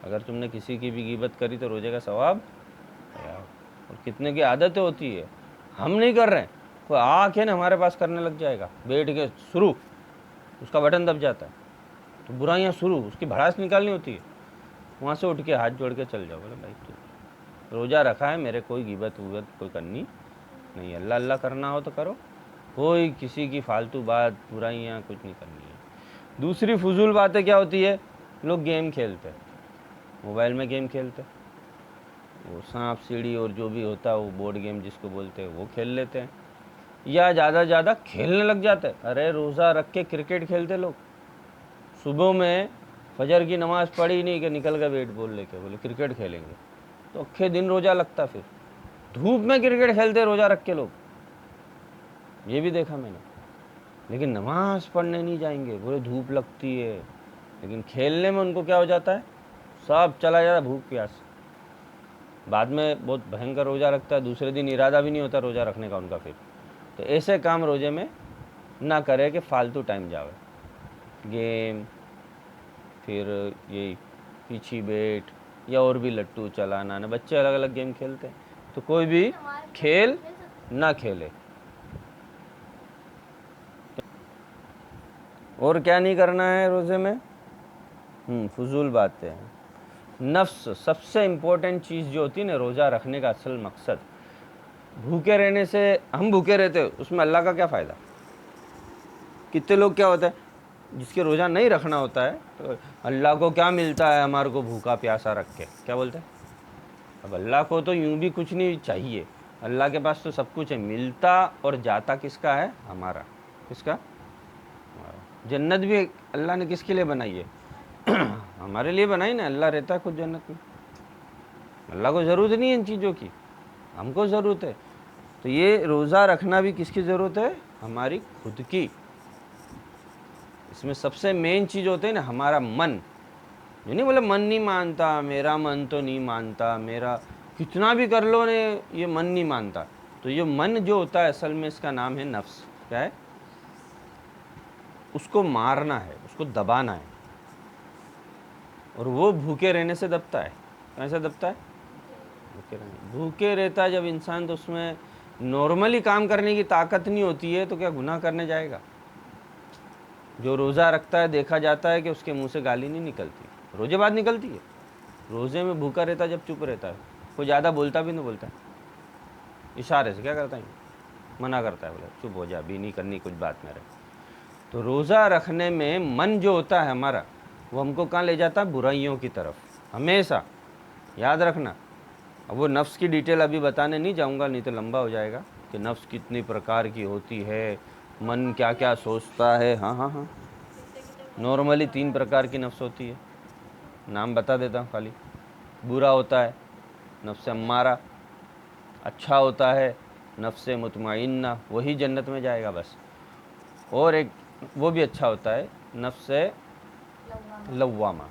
اگر تم نے کسی کی بھی غیبت کری تو روزے کا ثواب گیا۔ اور کتنے کی عادتیں ہوتی ہے، ہم نہیں کر رہے ہیں، کوئی آ کے نا ہمارے پاس کرنے لگ جائے گا، بیٹھ کے شروع، اس کا بٹن دب جاتا ہے تو برائیاں شروع، اس کی بھڑاس نکالنی ہوتی ہے، وہاں سے اٹھ کے ہاتھ جوڑ کے چل جاؤ، بولے بھائی تو روزہ رکھا ہے، میرے کوئی غیبت وغیرت کوئی کرنی نہیں، اللہ اللہ کرنا ہو تو کرو، کوئی کسی کی فالتو بات برائیاں کچھ نہیں کرنی ہے۔ دوسری فضول باتیں کیا ہوتی ہے؟ لوگ گیم کھیلتے، موبائل میں گیم کھیلتے، وہ سانپ سیڑھی اور جو بھی ہوتا ہے وہ بورڈ گیم جس کو بولتے ہیں وہ کھیل لیتے ہیں، یا زیادہ سے زیادہ کھیلنے لگ جاتے ہیں۔ ارے روزہ رکھ کے کرکٹ کھیلتے لوگ، صبح میں فجر کی نماز پڑھی نہیں کہ نکل گئے بیٹ بال لے کے، بولے کرکٹ کھیلیں گے، تو اکھے دن روزہ لگتا، پھر دھوپ میں کرکٹ کھیلتے روزہ رکھ کے لوگ، یہ بھی دیکھا میں نے۔ لیکن نماز پڑھنے نہیں جائیں گے، بولے دھوپ لگتی ہے، لیکن کھیلنے میں ان کو کیا ہو جاتا ہے، سب چلا جاتا بھوک پیاس، بعد میں بہت بھینکر روزہ رکھتا ہے، دوسرے دن ارادہ بھی نہیں ہوتا روزہ رکھنے کا ان کا۔ پھر تو ایسے کام روزے میں نہ کرے کہ فالتو ٹائم جاوے، گیم، پھر یہی پیچھے بیٹ یا اور بھی لٹو چلانا، نہ بچے الگ الگ گیم کھیلتے ہیں، تو کوئی بھی کھیل نہ کھیلے۔ اور کیا نہیں کرنا ہے روزے میں؟ فضول باتیں ہیں۔ نفس سب سے امپورٹنٹ چیز جو ہوتی ہے نا روزہ رکھنے کا اصل مقصد، بھوکے رہنے سے، ہم بھوکے رہتے اس میں اللہ کا کیا فائدہ؟ کتنے لوگ کیا ہوتا ہے جس کے روزہ نہیں رکھنا ہوتا ہے تو اللہ کو کیا ملتا ہے ہمارے کو بھوکا پیاسا رکھ کے، کیا بولتے ہیں؟ اب اللہ کو تو یوں بھی کچھ نہیں چاہیے، اللہ کے پاس تو سب کچھ ہے، ملتا اور جاتا کس کا ہے؟ ہمارا۔ کس کا؟ ہمارا۔ جنت بھی اللہ نے کس کے لیے بنائی ہے؟ ہمارے لیے بنائی نا، اللہ رہتا ہے خود جنت میں، اللہ کو ضرورت نہیں ہے ان چیزوں کی، ہم کو ضرورت ہے۔ تو یہ روزہ رکھنا بھی کس کی ضرورت ہے؟ ہماری خود کی۔ اس میں سب سے مین چیز ہوتے ہیں نا ہمارا من، جو نہیں بولے من نہیں مانتا، میرا من تو نہیں مانتا، میرا کتنا بھی کر لو نے یہ من نہیں مانتا، تو یہ من جو ہوتا ہے اصل میں اس کا نام ہے نفس۔ کیا ہے؟ اس کو مارنا ہے، اس کو دبانا ہے، اور وہ بھوکے رہنے سے دبتا ہے۔ کیسے دبتا ہے؟ بھوکے رہتا ہے جب انسان، تو اس میں نارملی کام کرنے کی طاقت نہیں ہوتی ہے، تو کیا گناہ کرنے جائے گا؟ جو روزہ رکھتا ہے دیکھا جاتا ہے کہ اس کے منہ سے گالی نہیں نکلتی، روزے بعد نکلتی ہے، روزے میں بھوکا رہتا ہے جب چپ رہتا ہے، کوئی زیادہ بولتا بھی نہیں، بولتا ہے اشارے سے کیا کرتا ہے، منع کرتا ہے، بولے چپ ہو جا، بھی نہیں کرنی کچھ بات میرے۔ تو روزہ رکھنے میں من جو ہوتا ہے ہمارا، وہ ہم کو کہاں لے جاتا ہے؟ برائیوں کی طرف، ہمیشہ یاد رکھنا۔ اب وہ نفس کی ڈیٹیل ابھی بتانے نہیں جاؤں گا، نہیں تو لمبا ہو جائے گا، کہ نفس کتنی پرکار کی ہوتی ہے، من کیا کیا سوچتا ہے۔ ہاں نارملی 3 پرکار کی نفس ہوتی ہے، نام بتا دیتا ہوں خالی۔ برا ہوتا ہے نفس امارہ، اچھا ہوتا ہے نفس مطمئنہ، وہی جنت میں جائے گا بس، اور ایک وہ بھی اچھا ہوتا ہے نفس لوامہ۔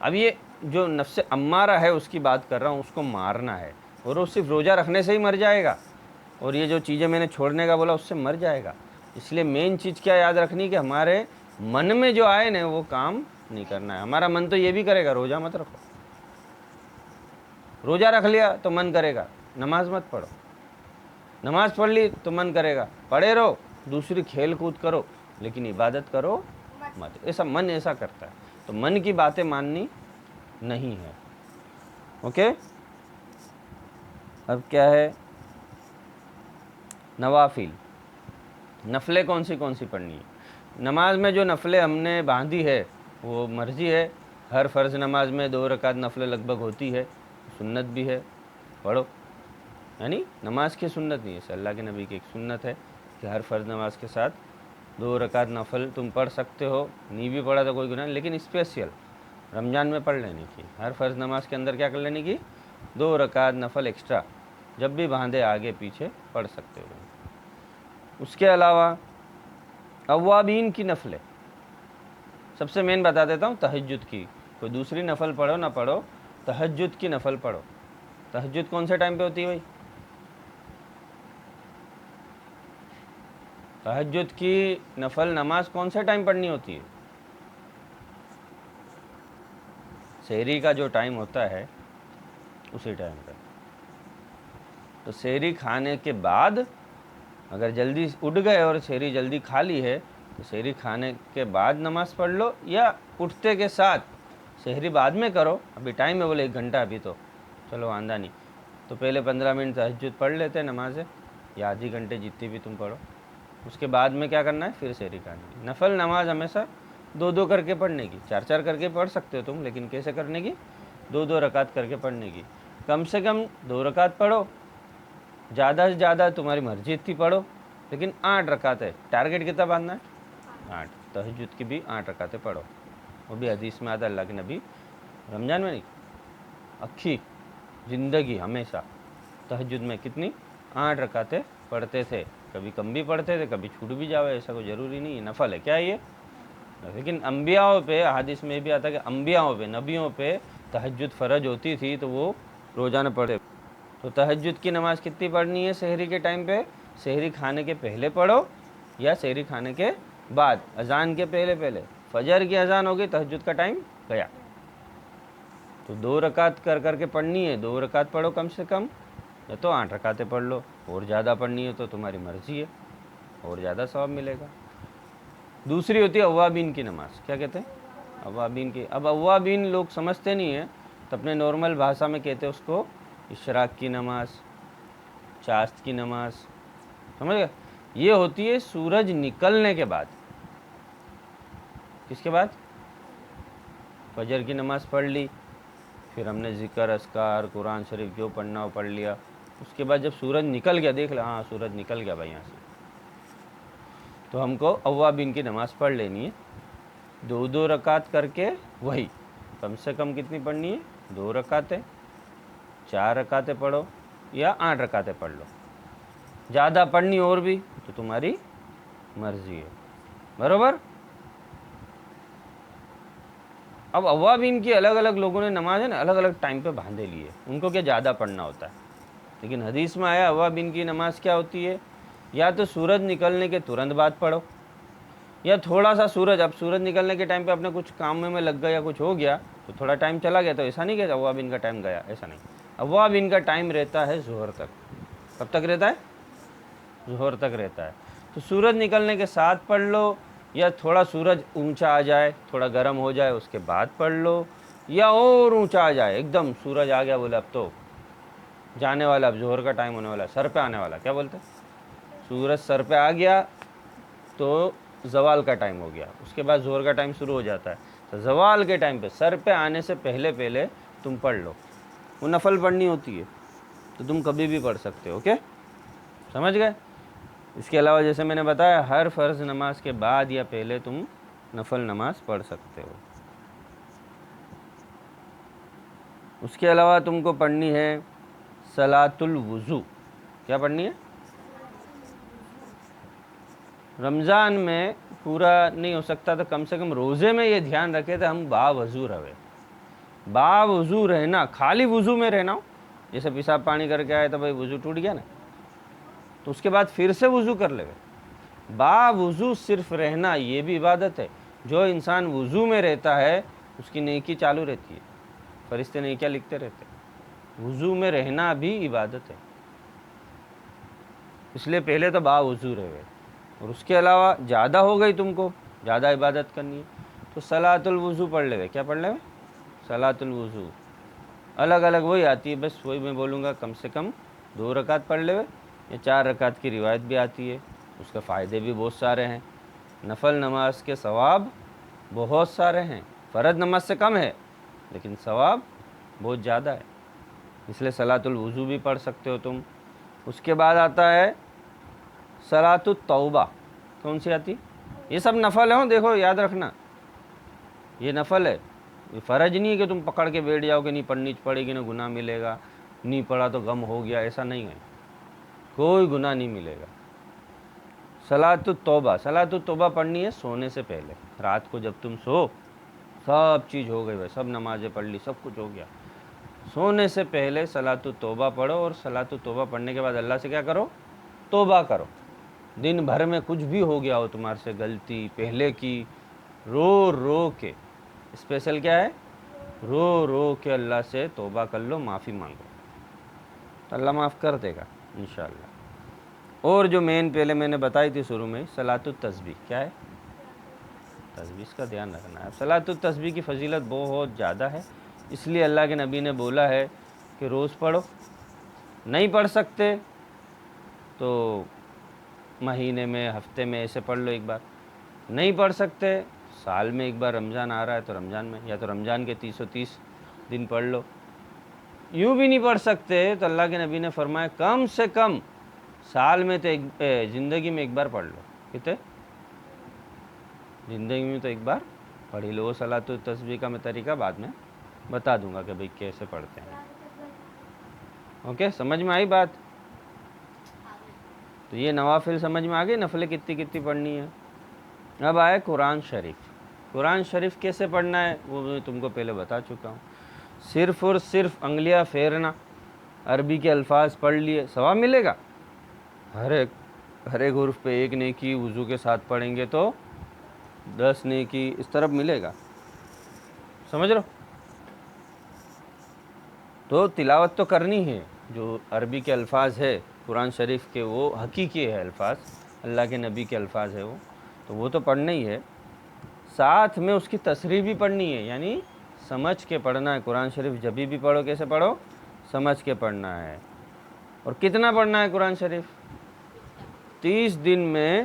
اب یہ جو نفس امارہ ہے اس کی بات کر رہا ہوں، اس کو مارنا ہے، اور وہ صرف روزہ رکھنے سے ہی مر جائے گا، اور یہ جو چیزیں میں نے چھوڑنے کا بولا اس سے مر جائے گا۔ اس لیے مین چیز کیا یاد رکھنی کہ ہمارے من میں جو آئے نا وہ کام نہیں کرنا ہے۔ ہمارا من تو یہ بھی کرے گا روزہ مت رکھو، روزہ رکھ لیا تو من کرے گا نماز مت پڑھو، نماز پڑھ لی تو من کرے گا پڑھے رہو، دوسری کھیل کود کرو لیکن عبادت کرو مت، ایسا من ایسا کرتا ہے، تو من کی باتیں ماننی نہیں ہے۔ اوکے، اب کیا ہے؟ نوافل، نفلیں کون سی پڑھنی ہے؟ نماز میں جو نفلیں ہم نے باندھی ہے وہ مرضی ہے، ہر فرض نماز میں 2 رکعت نفل لگ بھگ ہوتی ہے، سنت بھی ہے، پڑھو، یعنی نماز کی سنت نہیں ہے، اللہ کے نبی کی ایک سنت ہے کہ ہر فرض نماز کے ساتھ 2 رکعت نفل تم پڑھ سکتے ہو، نہیں بھی پڑھا تو کوئی گناہ نہیں، لیکن اسپیشل رمضان میں پڑھ لینے کی، ہر فرض نماز کے اندر کیا کر لینے کی؟ 2 رکعت نفل ایکسٹرا جب بھی باندھے آگے پیچھے پڑھ سکتے ہو. اس کے علاوہ اوابین کی نفلیں سب سے مین بتا دیتا ہوں. تہجد کی کوئی دوسری نفل پڑھو نہ پڑھو، تہجد کی نفل پڑھو. تہجد کون سے ٹائم پہ ہوتی ہے بھائی؟ تہجد کی نفل نماز کون سے ٹائم پڑھنی ہوتی ہے؟ سحری کا جو ٹائم ہوتا ہے اسی ٹائم پہ. تو سحری کھانے کے بعد اگر جلدی اٹھ گئے اور سحری جلدی کھا لی ہے تو سحری کھانے کے بعد نماز پڑھ لو، یا اٹھتے کے ساتھ. سحری بعد میں کرو، ابھی ٹائم ہے بولے 1 گھنٹہ ابھی تو چلو آندہ نہیں، تو پہلے 15 منٹ تہجد پڑھ لیتے ہیں نمازیں، یا آدھی گھنٹے جتنی بھی تم پڑھو. اس کے بعد میں کیا کرنا ہے؟ پھر سحری کھانی کی. نفل نماز ہمیشہ 2 کر کے پڑھنے کی. 4 کر کے پڑھ سکتے ہو تم، لیکن کیسے کرنے کی؟ 2 رکعت کر کے پڑھنے کی. کم سے کم 2 رکعت پڑھو، زیادہ سے زیادہ تمہاری مرضی تھی پڑھو، لیکن 8 رکعت ہے. ٹارگیٹ کتنا باندھنا ہے؟ 8. تہجد کی بھی 8 رکعتیں پڑھو. وہ بھی حدیث میں آتا ہے اللہ کے نبی رمضان میں نہیں، اکھی زندگی ہمیشہ تہجد میں کتنی 8 رکعتیں پڑھتے تھے. کبھی کم بھی پڑھتے تھے، کبھی چھوٹ بھی جاوے، ایسا کوئی ضروری نہیں ہے. نفل ہے کیا یہ؟ لیکن انبیاءوں پہ حدیث میں بھی آتا ہے کہ انبیاءوں پہ، نبیوں پہ تہجد فرض ہوتی تھی تو وہ روزانہ پڑھتے. تو تہجد کی نماز کتنی پڑھنی ہے سحری کے ٹائم پہ؟ سحری کھانے کے پہلے پڑھو یا سحری کھانے کے بعد، اذان کے پہلے. فجر کی اذان ہوگی، تہجد کا ٹائم گیا. تو 2 رکعت کر کے پڑھنی ہے. 2 رکعت پڑھو کم سے کم، یا تو 8 رکعتیں پڑھ لو. اور زیادہ پڑھنی ہے تو تمہاری مرضی ہے، اور زیادہ ثواب ملے گا. دوسری ہوتی ہے اوابین کی نماز. کیا کہتے ہیں؟ اوابین کی. اب اوابین لوگ سمجھتے نہیں ہیں تو اپنے نارمل بھاشا میں کہتے ہیں اس کو اشراق کی نماز، چاشت کی نماز. سمجھ گئے؟ یہ ہوتی ہے سورج نکلنے کے بعد. کس کے بعد؟ فجر کی نماز پڑھ لی، پھر ہم نے ذکر اذکار قرآن شریف جو پڑھنا ہو پڑھ لیا. اس کے بعد جب سورج نکل گیا، دیکھ لیا ہاں سورج نکل گیا بھائی یہاں سے، تو ہم کو اوابین کی نماز پڑھ لینی ہے. 2 رکعت کر کے. وہی کم سے کم کتنی پڑھنی ہے؟ 2 رکعتیں. 4 رکعتیں پڑھو یا 8 رکعتیں پڑھ لو. زیادہ پڑھنی اور بھی تو تمہاری مرضی ہے. برابر؟ اب اوابین کی الگ الگ لوگوں نے نماز ہے نا الگ الگ ٹائم پہ باندھے لیے، ان کو کیا زیادہ پڑھنا ہوتا ہے. لیکن حدیث میں آیا اوابین کی نماز کیا ہوتی ہے؟ یا تو سورج نکلنے کے ترنت بعد پڑھو، یا تھوڑا سا اب سورج نکلنے کے ٹائم پہ اپنے کچھ کام میں لگ گیا یا کچھ ہو گیا تو تھوڑا ٹائم چلا گیا، تو ایسا نہیں کہ اوابین کا ٹائم گیا، ایسا نہیں. اوابین کا ٹائم رہتا ہے ظہر تک. کب تک رہتا ہے؟ ظہر تک رہتا ہے. تو سورج نکلنے کے ساتھ پڑھ لو، یا تھوڑا سورج اونچا آ جائے، تھوڑا گرم ہو جائے اس کے بعد پڑھ لو، یا اور اونچا آ جائے ایک دم سورج آ گیا بولے اب تو جانے والا، اب ظہر کا ٹائم ہونے والا، سر پہ آنے والا. کیا بولتے ہیں؟ سورج سر پہ آ گیا تو زوال کا ٹائم ہو گیا، اس کے بعد ظہر کا ٹائم شروع ہو جاتا ہے. تو زوال کے ٹائم پہ سر پہ آنے سے پہلے تم پڑھ لو. وہ نفل پڑھنی ہوتی ہے تو تم کبھی بھی پڑھ سکتے ہو. اوکے، سمجھ گئے؟ اس کے علاوہ جیسے میں نے بتایا ہر فرض نماز کے بعد یا پہلے تم نفل نماز پڑھ سکتے ہو. اس کے علاوہ تم کو پڑھنی ہے صلاۃ الوضو. کیا پڑھنی ہے؟ رمضان میں پورا نہیں ہو سکتا تو کم سے کم روزے میں یہ دھیان رکھے تھے ہم باوضو رہے. باوضو رہنا، خالی وضو میں رہنا ہو. جیسے پیشاب پانی کر کے آئے تو بھائی وضو ٹوٹ گیا نا، تو اس کے بعد پھر سے وضو کر لے. باوضو صرف رہنا یہ بھی عبادت ہے. جو انسان وضو میں رہتا ہے اس کی نیکی چالو رہتی ہے، فرشتے نیکیاں لکھتے رہتے. وضو میں رہنا بھی عبادت ہے، اس لیے پہلے تو باوضو رہے. اور اس کے علاوہ زیادہ ہو گئی تم کو زیادہ عبادت کرنی ہے تو صلاۃ الوضو پڑھ لے. کیا پڑھ لے؟ صلاۃ الوضو. الگ الگ وہی آتی ہے، بس وہی میں بولوں گا کم سے کم 2 رکعت پڑھ لے، یا 4 رکعت کی روایت بھی آتی ہے. اس کے فائدے بھی بہت سارے ہیں. نفل نماز کے ثواب بہت سارے ہیں، فرض نماز سے کم ہے لیکن ثواب بہت زیادہ ہے. اس لیے صلاۃ الوضو بھی پڑھ سکتے ہو تم. اس کے بعد آتا ہے صلاۃ التوبہ. کون سی آتی؟ یہ سب نفل ہیں، دیکھو یاد رکھنا یہ نفل ہے، یہ فرض نہیں ہے کہ تم پکڑ کے بیٹھ جاؤ کہ نہیں پڑھنی پڑے گی نا گناہ ملے گا. نہیں پڑھا تو غم ہو گیا، ایسا نہیں ہے، کوئی گناہ نہیں ملے گا۔ صلاۃ التوبہ، صلاۃ التوبہ پڑھنی ہے سونے سے پہلے، رات کو جب تم سو، سب چیز ہو گئی بھائی، سب نمازیں پڑھ لی، سب کچھ ہو گیا، سونے سے پہلے صلاۃ التوبہ پڑھو، اور صلاۃ التوبہ پڑھنے کے بعد اللہ سے کیا کرو؟ توبہ کرو۔ دن بھر میں کچھ بھی ہو گیا ہو تمہارے سے غلطی پہلے کی، رو رو کے، اسپیشل کیا ہے؟ رو رو کے اللہ سے توبہ کر لو، معافی مانگو، تو اللہ معاف کر دے گا انشاءاللہ۔ اور جو مین پہلے میں نے بتائی تھی شروع میں، صلاۃ التسبیح، کیا ہے؟ تسبیح کا دھیان رکھنا ہے۔ صلاۃ التسبیح کی فضیلت بہت زیادہ ہے، اس لیے اللہ کے نبی نے بولا ہے کہ روز پڑھو، نہیں پڑھ سکتے تو مہینے میں، ہفتے میں ایسے پڑھ لو ایک بار، نہیں پڑھ سکتے سال میں ایک بار، رمضان آ رہا ہے تو رمضان میں، یا تو رمضان کے 330 دن پڑھ لو۔ یوں بھی نہیں پڑھ سکتے تو اللہ کے نبی نے فرمایا کم سے کم سال میں تو زندگی میں ایک بار پڑھ لو۔ کتنے؟ زندگی میں تو ایک بار پڑھ ہی لو۔ صلاۃ التسبیح کا میں طریقہ بعد میں بتا دوں گا کہ بھئی کیسے پڑھتے ہیں۔ اوکے، سمجھ میں آئی بات؟ تو یہ نوافل سمجھ میں آ گئی، نفلیں کتنی کتنی پڑھنی ہے۔ اب آئے قرآن شریف۔ قرآن شریف کیسے پڑھنا ہے وہ میں تم کو پہلے بتا چکا ہوں۔ صرف اور صرف انگلیاں پھیرنا، عربی کے الفاظ پڑھ لیے، ثواب ملے گا۔ ہر ایک حرف پہ 1 نیکی، وضو کے ساتھ پڑھیں گے تو 10 نیکی، اس طرف ملے گا، سمجھ رہو؟ تو تلاوت تو کرنی ہے، جو عربی کے الفاظ ہے قرآن شریف کے وہ حقیقی ہے الفاظ، اللہ کے نبی کے الفاظ ہے وہ تو پڑھنا ہی ہے، ساتھ میں اس کی تصریح بھی پڑھنی ہے، یعنی سمجھ کے پڑھنا ہے۔ قرآن شریف جب بھی پڑھو کیسے پڑھو؟ سمجھ کے پڑھنا ہے۔ اور کتنا پڑھنا ہے قرآن شریف؟ 30 دن میں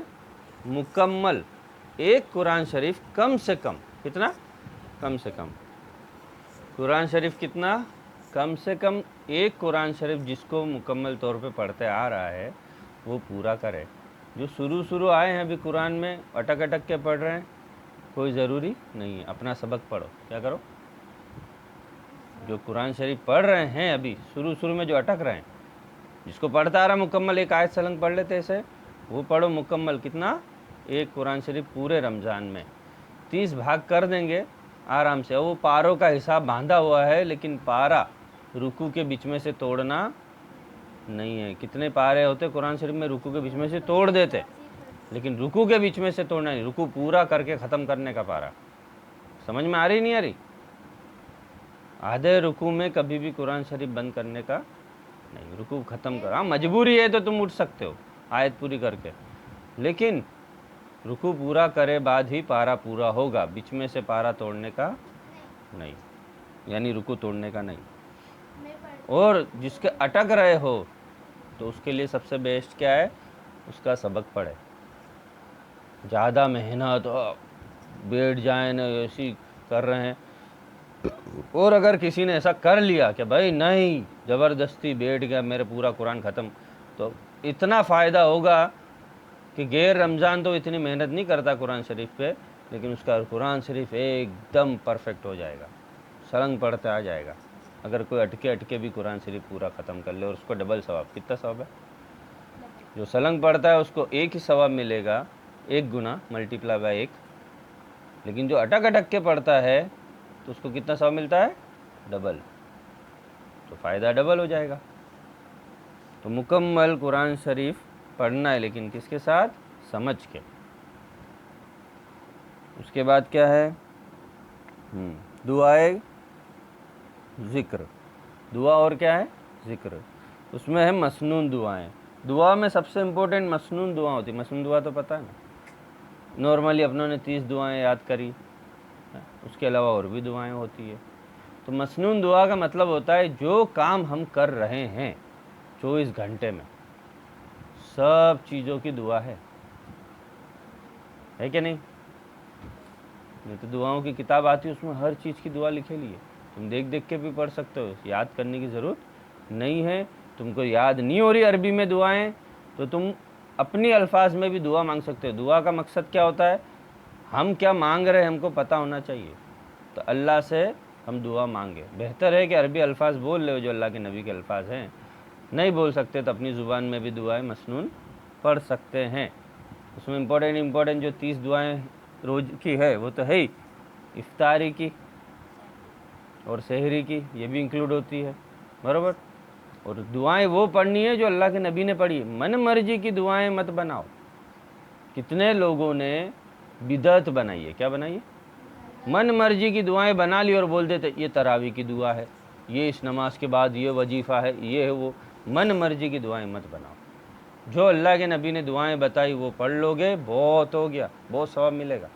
مکمل ایک قرآن شریف کم سے کم، کتنا؟ کم سے کم قرآن شریف کتنا؟ کم سے کم ایک قرآن شریف جس کو مکمل طور پہ پڑھتے آ رہا ہے وہ پورا کرے۔ جو شروع آئے ہیں ابھی قرآن میں، اٹک اٹک کے پڑھ رہے ہیں، کوئی ضروری نہیں ہے، اپنا سبق پڑھو، کیا کرو؟ جو قرآن شریف پڑھ رہے ہیں ابھی شروع میں جو اٹک رہے ہیں، جس کو پڑھتا آ رہا مکمل، ایک آیت سلنگ پڑھ لیتے ایسے، وہ پڑھو مکمل، کتنا؟ ایک قرآن شریف پورے رمضان میں 30 بھاگ کر دیں گے آرام سے۔ وہ پاروں کا حساب باندھا ہوا ہے، لیکن پارا رکوع کے بیچ میں سے توڑنا نہیں ہے۔ کتنے پارے ہوتے قرآن شریف میں رکوع کے بیچ میں سے توڑ دیتے، لیکن رکوع کے بیچ میں سے توڑنا نہیں، رکوع پورا کر کے ختم کرنے کا پارا۔ سمجھ میں آ رہی نہیں آ رہی؟ آدھے رکوع میں کبھی بھی قرآن شریف بند کرنے کا نہیں، رکوع ختم کر، ہاں مجبوری ہے تو تم اٹھ سکتے ہو آیت پوری کر کے، لیکن رکوع پورا کرے بعد ہی پارا پورا ہوگا، بیچ میں سے پارا توڑنے کا نہیں، یعنی رکوع توڑنے کا نہیں۔ اور جس کے اٹک رہے ہو تو اس کے لیے سب سے بیسٹ کیا ہے؟ اس کا سبق پڑھے، زیادہ محنت بیٹھ جائیں نا ایسی کر رہے ہیں، اور اگر کسی نے ایسا کر لیا کہ بھائی نہیں زبردستی بیٹھ گیا میرے پورا قرآن ختم، تو اتنا فائدہ ہوگا کہ غیر رمضان تو اتنی محنت نہیں کرتا قرآن شریف پہ، لیکن اس کا قرآن شریف ایک دم پرفیکٹ ہو جائے گا، سرنگ پڑھتا آ جائے گا۔ اگر کوئی اٹکے بھی قرآن شریف پورا ختم کر لے، اور اس کو ڈبل ثواب، کتنا ثواب ہے؟ جو سلنگ پڑھتا ہے اس کو ایک ہی ثواب ملے گا، 1 گنا ملٹیپلائی بائی 1، لیکن جو اٹک کے پڑھتا ہے تو اس کو کتنا ثواب ملتا ہے؟ ڈبل، تو فائدہ ڈبل ہو جائے گا۔ تو مکمل قرآن شریف پڑھنا ہے، لیکن کس کے ساتھ؟ سمجھ کے۔ اس کے بعد کیا ہے؟ دعائے ذکر، دعا اور کیا ہے؟ ذکر۔ اس میں ہے مسنون دعائیں۔ دعا میں سب سے امپورٹنٹ مسنون دعا ہوتی ہے۔ مسنون دعا تو پتہ ہے نا، نارملی اپنوں نے 30 دعائیں یاد کری، اس کے علاوہ اور بھی دعائیں ہوتی ہے۔ تو مسنون دعا کا مطلب ہوتا ہے جو کام ہم کر رہے ہیں 24 گھنٹے میں، سب چیزوں کی دعا ہے کہ نہیں؟ نہیں تو دعاؤں کی کتاب آتی ہے، اس میں ہر چیز کی دعا لکھے لیے، تم دیکھ کے بھی پڑھ سکتے ہو، یاد کرنے کی ضرورت نہیں ہے۔ تم کو یاد نہیں ہو رہی عربی میں دعائیں تو تم اپنی الفاظ میں بھی دعا مانگ سکتے ہو۔ دعا کا مقصد کیا ہوتا ہے؟ ہم کیا مانگ رہے ہیں ہم کو پتہ ہونا چاہیے، تو اللہ سے ہم دعا مانگے. بہتر ہے کہ عربی الفاظ بول لے جو اللہ کے نبی کے الفاظ ہیں. نہیں بول سکتے تو اپنی زبان میں بھی دعائیں مسنون پڑھ سکتے ہیں. اس میں امپورٹنٹ جو 30 دعائیں روز کی ہے وہ تو ہے ہی. افطاری کی اور سحری کی یہ بھی انکلوڈ ہوتی ہے برابر. اور دعائیں وہ پڑھنی ہے جو اللہ کے نبی نے پڑھی. من مرضی کی دعائیں مت بناؤ. کتنے لوگوں نے بدعت بنائی ہے. کیا بنائی ہے؟ من مرضی کی دعائیں بنا لی اور بول دیتے یہ تراویح کی دعا ہے, یہ اس نماز کے بعد یہ وظیفہ ہے, یہ ہے وہ. من مرضی کی دعائیں مت بناؤ. جو اللہ کے نبی نے دعائیں بتائی وہ پڑھ لو گے بہت ہو گیا, بہت ثواب ملے گا.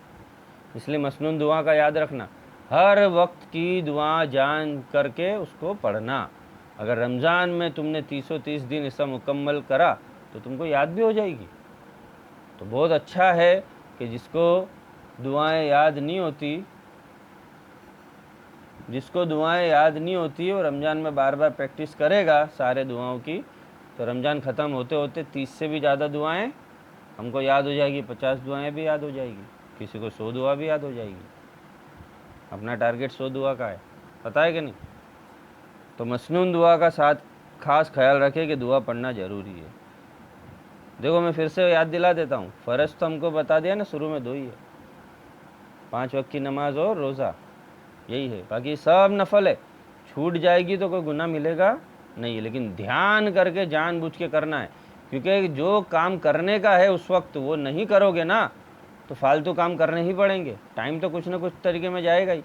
اس لیے مسنون دعا کا یاد رکھنا, ہر وقت کی دعا جان کر کے اس کو پڑھنا. اگر رمضان میں تم نے 30 دن اسا مکمل کرا تو تم کو یاد بھی ہو جائے گی. تو بہت اچھا ہے کہ جس کو دعائیں یاد نہیں ہوتی وہ رمضان میں بار بار پریکٹس کرے گا سارے دعاؤں کی, تو رمضان ختم ہوتے ہوتے 30 سے بھی زیادہ دعائیں ہم کو یاد ہو جائے گی. 50 دعائیں بھی یاد ہو جائے گی, کسی کو 100 دعا بھی یاد ہو جائے گی. اپنا ٹارگیٹ 100 دعا کا ہے, پتہ ہے کہ نہیں؟ تو مسنون دعا کا ساتھ خاص خیال رکھے کہ دعا پڑھنا ضروری ہے. دیکھو میں پھر سے یاد دلا دیتا ہوں, فرض تو ہم کو بتا دیا نا شروع میں 2 ہی ہے, 5 وقت کی نماز اور روزہ, یہی ہے. باقی سب نفل ہے. چھوٹ جائے گی تو کوئی گناہ ملے گا نہیں, لیکن دھیان کر کے جان بوجھ کے کرنا ہے. کیونکہ جو کام کرنے کا ہے اس وقت وہ نہیں کرو گے نا تو فالتو کام کرنے ہی پڑیں گے. ٹائم تو کچھ نہ کچھ طریقے میں جائے گا ہی.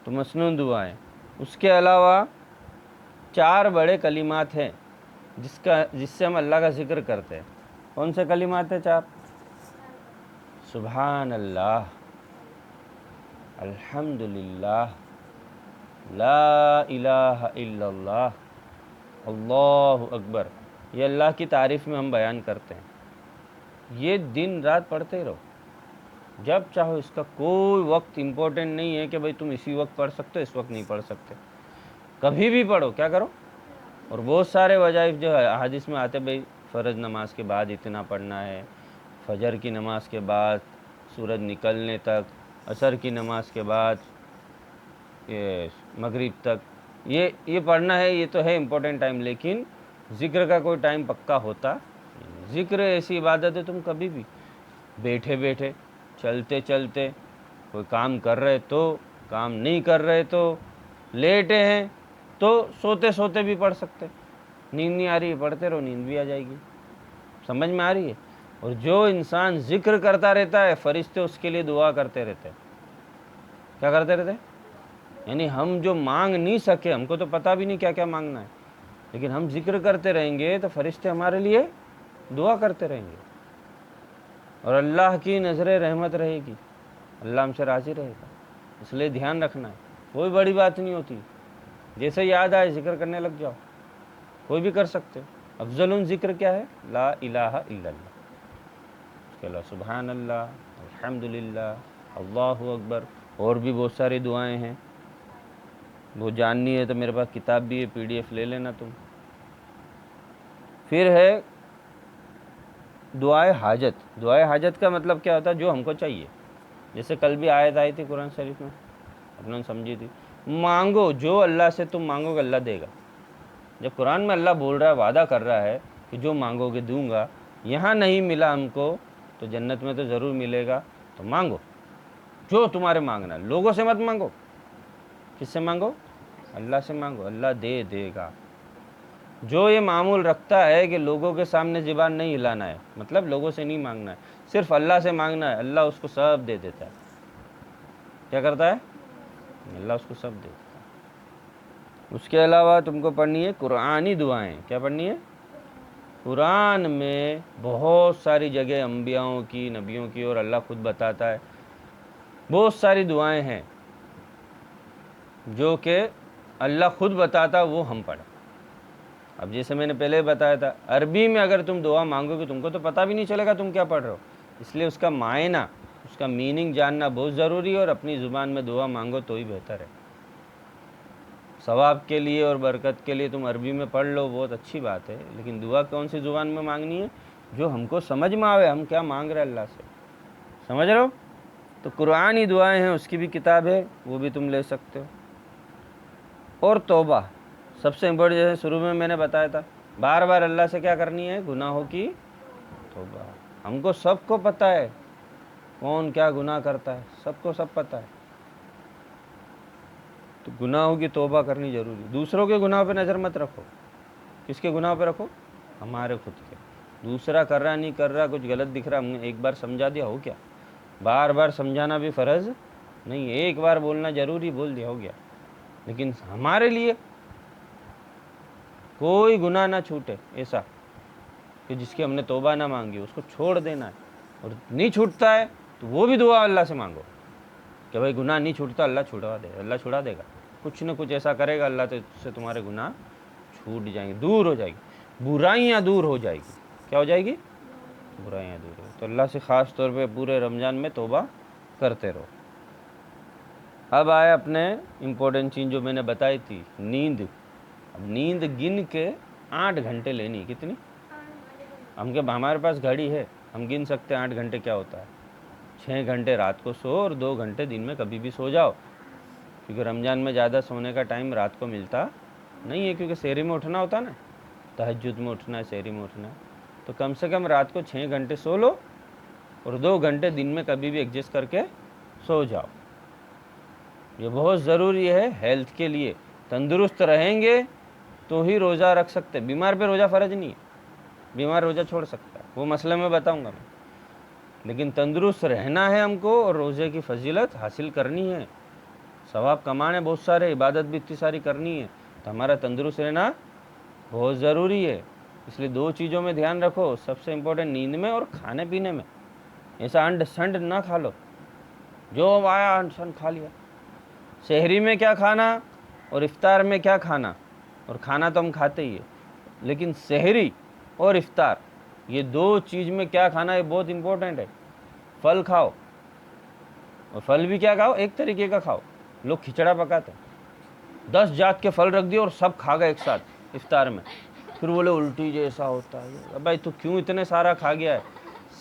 تو مسنون دعائیں. اس کے علاوہ 4 بڑے کلمات ہیں جس سے ہم اللہ کا ذکر کرتے ہیں. کون سے کلمات ہیں 4؟ سبحان اللہ, الحمدللہ, لا الہ الا اللہ, اللہ اکبر. یہ اللہ کی تعریف میں ہم بیان کرتے ہیں. یہ دن رات پڑھتے رہو جب چاہو. اس کا کوئی وقت امپورٹنٹ نہیں ہے کہ بھئی تم اسی وقت پڑھ سکتے اس وقت نہیں پڑھ سکتے. کبھی بھی پڑھو. کیا کرو؟ اور بہت سارے وظائف جو ہے احادیث میں آتے, بھئی فرض نماز کے بعد اتنا پڑھنا ہے, فجر کی نماز کے بعد سورج نکلنے تک, عصر کی نماز کے بعد مغرب تک, یہ پڑھنا ہے. یہ تو ہے امپورٹنٹ ٹائم, لیکن ذکر کا کوئی ٹائم پکا ہوتا نہیں. ذکر ایسی عبادت ہے تم کبھی بھی بیٹھے بیٹھے, چلتے چلتے, کوئی کام کر رہے تو, کام نہیں کر رہے تو, لیٹے ہیں تو سوتے سوتے بھی پڑھ سکتے. نیند نہیں آ رہی ہے پڑھتے رہو, نیند بھی آ جائے گی. سمجھ میں آ رہی ہے؟ اور جو انسان ذکر کرتا رہتا ہے فرشتے اس کے لیے دعا کرتے رہتے ہیں. کیا کرتے رہتے ہیں؟ یعنی ہم جو مانگ نہیں سکے, ہم کو تو پتہ بھی نہیں کیا کیا مانگنا ہے, لیکن ہم ذکر کرتے رہیں گے تو فرشتے ہمارے لیے دعا کرتے رہیں گے. اور اللہ کی نظر رحمت رہے گی, اللہ ہم سے راضی رہے گا. اس لیے دھیان رکھنا ہے. کوئی بڑی بات نہیں ہوتی, جیسے یاد آئے ذکر کرنے لگ جاؤ, کوئی بھی کر سکتے. افضل ذکر کیا ہے؟ لا الہ الا اللہ. اس کے علاوہ سبحان اللہ, الحمدللہ, اللہ اکبر, اور بھی بہت ساری دعائیں ہیں. وہ جاننی ہے تو میرے پاس کتاب بھی ہے, PDF لے لینا تم. پھر ہے دعائے حاجت. دعائے حاجت کا مطلب کیا ہوتا ہے؟ جو ہم کو چاہیے. جیسے کل بھی آیت آئی تھی قرآن شریف میں, اپنے سمجھی تھی, مانگو جو اللہ سے تم مانگو گے اللہ دے گا. جب قرآن میں اللہ بول رہا ہے, وعدہ کر رہا ہے کہ جو مانگو گے دوں گا, یہاں نہیں ملا ہم کو تو جنت میں تو ضرور ملے گا. تو مانگو جو تمہارے مانگنا. لوگوں سے مت مانگو. کس سے مانگو؟ اللہ سے مانگو, اللہ دے دے گا. جو یہ معمول رکھتا ہے کہ لوگوں کے سامنے زبان نہیں ہلانا ہے, مطلب لوگوں سے نہیں مانگنا ہے, صرف اللہ سے مانگنا ہے, اللہ اس کو سب دے دیتا ہے. کیا کرتا ہے؟ اللہ اس کو سب دے دیتا ہے. اس کے علاوہ تم کو پڑھنی ہے قرآنی دعائیں. کیا پڑھنی ہے؟ قرآن میں بہت ساری جگہ انبیاؤں کی, نبیوں کی, اور اللہ خود بتاتا ہے بہت ساری دعائیں ہیں جو کہ اللہ خود بتاتا, وہ ہم پڑھیں. اب جیسے میں نے پہلے بتایا تھا, عربی میں اگر تم دعا مانگو گے تم کو تو پتہ بھی نہیں چلے گا تم کیا پڑھ رہے ہو. اس لیے اس کا معنی, اس کا میننگ جاننا بہت ضروری ہے, اور اپنی زبان میں دعا مانگو تو ہی بہتر ہے. ثواب کے لیے اور برکت کے لیے تم عربی میں پڑھ لو, بہت اچھی بات ہے, لیکن دعا کون سی زبان میں مانگنی ہے؟ جو ہم کو سمجھ میں آوے ہم کیا مانگ رہے اللہ سے. سمجھ رہے ہو؟ تو قرآنی دعائیں ہیں، اس کی بھی کتاب ہے، وہ بھی تم لے سکتے ہو. اور توبہ سب سے امپورٹنٹ، جیسے شروع میں نے بتایا تھا، بار بار اللہ سے کیا کرنی ہے؟ گناہوں کی توبہ. ہم کو سب کو پتہ ہے کون کیا گناہ کرتا ہے، سب کو سب پتہ ہے. تو گناہوں کی توبہ کرنی ضروری ہے. دوسروں کے گناہوں پہ نظر مت رکھو. کس کے گناہوں پہ رکھو؟ ہمارے خود کے. دوسرا کر رہا نہیں کر رہا، کچھ غلط دکھ رہا، ہم نے ایک بار سمجھا دیا، ہو کیا؟ بار بار سمجھانا بھی فرض نہیں ہے، ایک بار بولنا ضروری، بول دیا، ہو گیا. لیکن ہمارے لیے کوئی گناہ نہ چھوٹے ایسا کہ جس کی ہم نے توبہ نہ مانگی، اس کو چھوڑ دینا ہے. اور نہیں چھوٹتا ہے تو وہ بھی دعا اللہ سے مانگو کہ بھائی گناہ نہیں چھوٹتا، اللہ چھڑوا دے، اللہ چھڑا دے گا. کچھ نہ کچھ ایسا کرے گا، اللہ سے تمہارے گناہ چھوٹ جائیں گے، دور ہو جائے گی، برائیاں دور ہو جائے گی. کیا ہو جائے گی؟ برائیاں دور ہو. تو اللہ سے خاص طور پہ پورے رمضان میں توبہ کرتے رہو. اب آئے اپنے امپورٹنٹ چیز جو میں نے بتائی تھی، نیند. اب نیند گن کے 8 گھنٹے لینی. کتنی؟ ہمارے پاس گھڑی ہے، ہم گن سکتے ہیں 8 گھنٹے کیا ہوتا ہے. 6 گھنٹے رات کو سو اور 2 گھنٹے دن میں کبھی بھی سو جاؤ، کیونکہ رمضان میں زیادہ سونے کا ٹائم رات کو ملتا نہیں ہے، کیونکہ سحری میں اٹھنا ہوتا نا، تہجد میں اٹھنا ہے، سحری میں اٹھنا ہے. تو کم سے کم رات کو 6 گھنٹے سو لو اور 2 گھنٹے دن میں کبھی بھی ایڈجسٹ کر کے سو جاؤ. یہ بہت ضروری ہے ہیلتھ کے لیے. تندرست رہیں گے تو ہی روزہ رکھ سکتے. بیمار پہ روزہ فرض نہیں ہے، بیمار روزہ چھوڑ سکتا ہے، وہ مسئلہ میں بتاؤں گا میں. لیکن تندرست رہنا ہے ہم کو، اور روزے کی فضیلت حاصل کرنی ہے، ثواب کمانے بہت سارے، عبادت بھی اتنی ساری کرنی ہے. تو ہمارا تندرست رہنا بہت ضروری ہے. اس لیے 2 چیزوں میں دھیان رکھو، سب سے امپورٹنٹ نیند میں اور کھانے پینے میں. ایسا انڈ سنڈ نہ کھا لو، جو آیا انڈ سنڈ کھا لیا. سحری میں کیا کھانا اور افطار میں کیا کھانا، اور کھانا تو ہم کھاتے ہی ہے، لیکن سحری اور افطار یہ 2 چیز میں کیا کھانا، یہ بہت امپورٹنٹ ہے. پھل کھاؤ، اور پھل بھی کیا کھاؤ؟ ایک طریقے کا کھاؤ. لوگ کھچڑا پکاتے ہیں، 10 جات کے پھل رکھ دیے اور سب کھا گئے ایک ساتھ افطار میں، پھر بولے الٹی جیسا ہوتا ہے. بھائی تو کیوں اتنے سارا کھا گیا ہے؟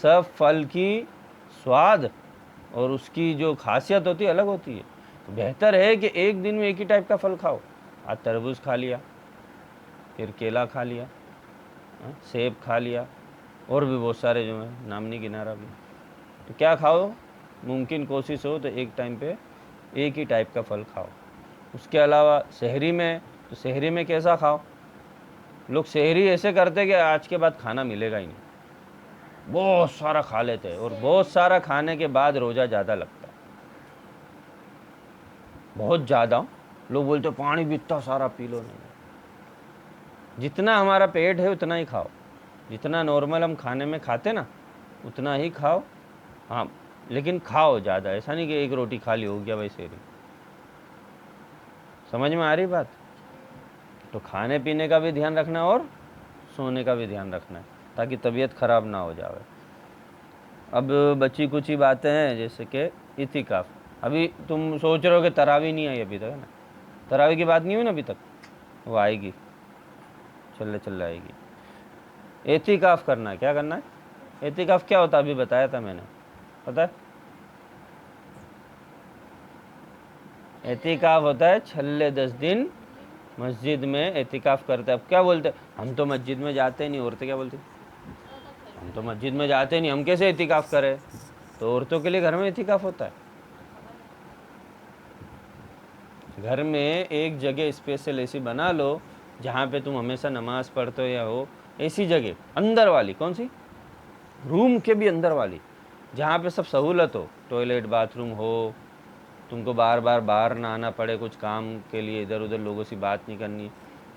سب پھل کی سواد اور اس کی جو خاصیت ہوتی ہے الگ ہوتی ہے. تو بہتر ہے کہ ایک دن میں ایک ہی ٹائپ کا پھل کھاؤ. آج تربوز کھا لیا، پھر کیلا کھا لیا، سیب کھا لیا، اور بھی بہت سارے جو ہیں، نام نہیں گنا رہا بھی. تو کیا کھاؤ؟ ممکن کوشش ہو تو ایک ٹائم پہ ایک ہی ٹائپ کا پھل کھاؤ. اس کے علاوہ سحری میں، تو سحری میں کیسا کھاؤ؟ لوگ سحری ایسے کرتے کہ آج کے بعد کھانا ملے گا ہی نہیں، بہت سارا کھا لیتے، اور بہت سارا کھانے کے بعد روزہ زیادہ لگتا ہے، بہت زیادہ. لوگ بولتے پانی بھی اتنا سارا پی لو. نہیں، جتنا ہمارا پیٹ ہے اتنا ہی کھاؤ، جتنا نارمل ہم کھانے میں کھاتے نا اتنا ہی کھاؤ. ہاں لیکن کھاؤ زیادہ، ایسا نہیں کہ ایک روٹی کھا لی ہو گیا بھائی سحری. سمجھ میں آ رہی بات؟ تو کھانے پینے کا بھی دھیان رکھنا اور سونے کا بھی دھیان رکھنا ہے تاکہ طبیعت خراب نہ ہو جائے. اب بچی کچھ ہی باتیں ہیں، جیسے کہ اعتکاف. ابھی تم سوچ رہے ہو کہ تراویح نہیں آئی ابھی تک، ہے نا؟ تراویح کی بات نہیں ہوئی نا ابھی تک، وہ آئے گی، چل آئے گی. اعتکاف کرنا ہے. کیا کرنا ہے؟ اعتکاف کیا ہوتا ہے ابھی بتایا تھا میں نے، پتہ ہے؟ اعتکاف ہوتا ہے 10 دن مسجد میں اعتکاف کرتے. اب کیا بولتے ہم تو مسجد میں جاتے نہیں، عورتیں کیا بولتی ہم تو مسجد میں جاتے نہیں، ہم کیسے اعتکاف کریں؟ تو عورتوں کے لیے گھر میں اعتکاف ہوتا ہے. گھر میں ایک جگہ اسپیشل ایسی بنا لو جہاں پہ تم ہمیشہ نماز پڑھتے ہو یا ہو، ایسی جگہ اندر والی. کون سی؟ روم کے بھی اندر والی، جہاں پہ سب سہولت ہو، ٹوائلٹ باتھ روم ہو، تم کو بار بار باہر نہ آنا پڑے کچھ کام کے لیے، ادھر ادھر لوگوں سے بات نہیں کرنی.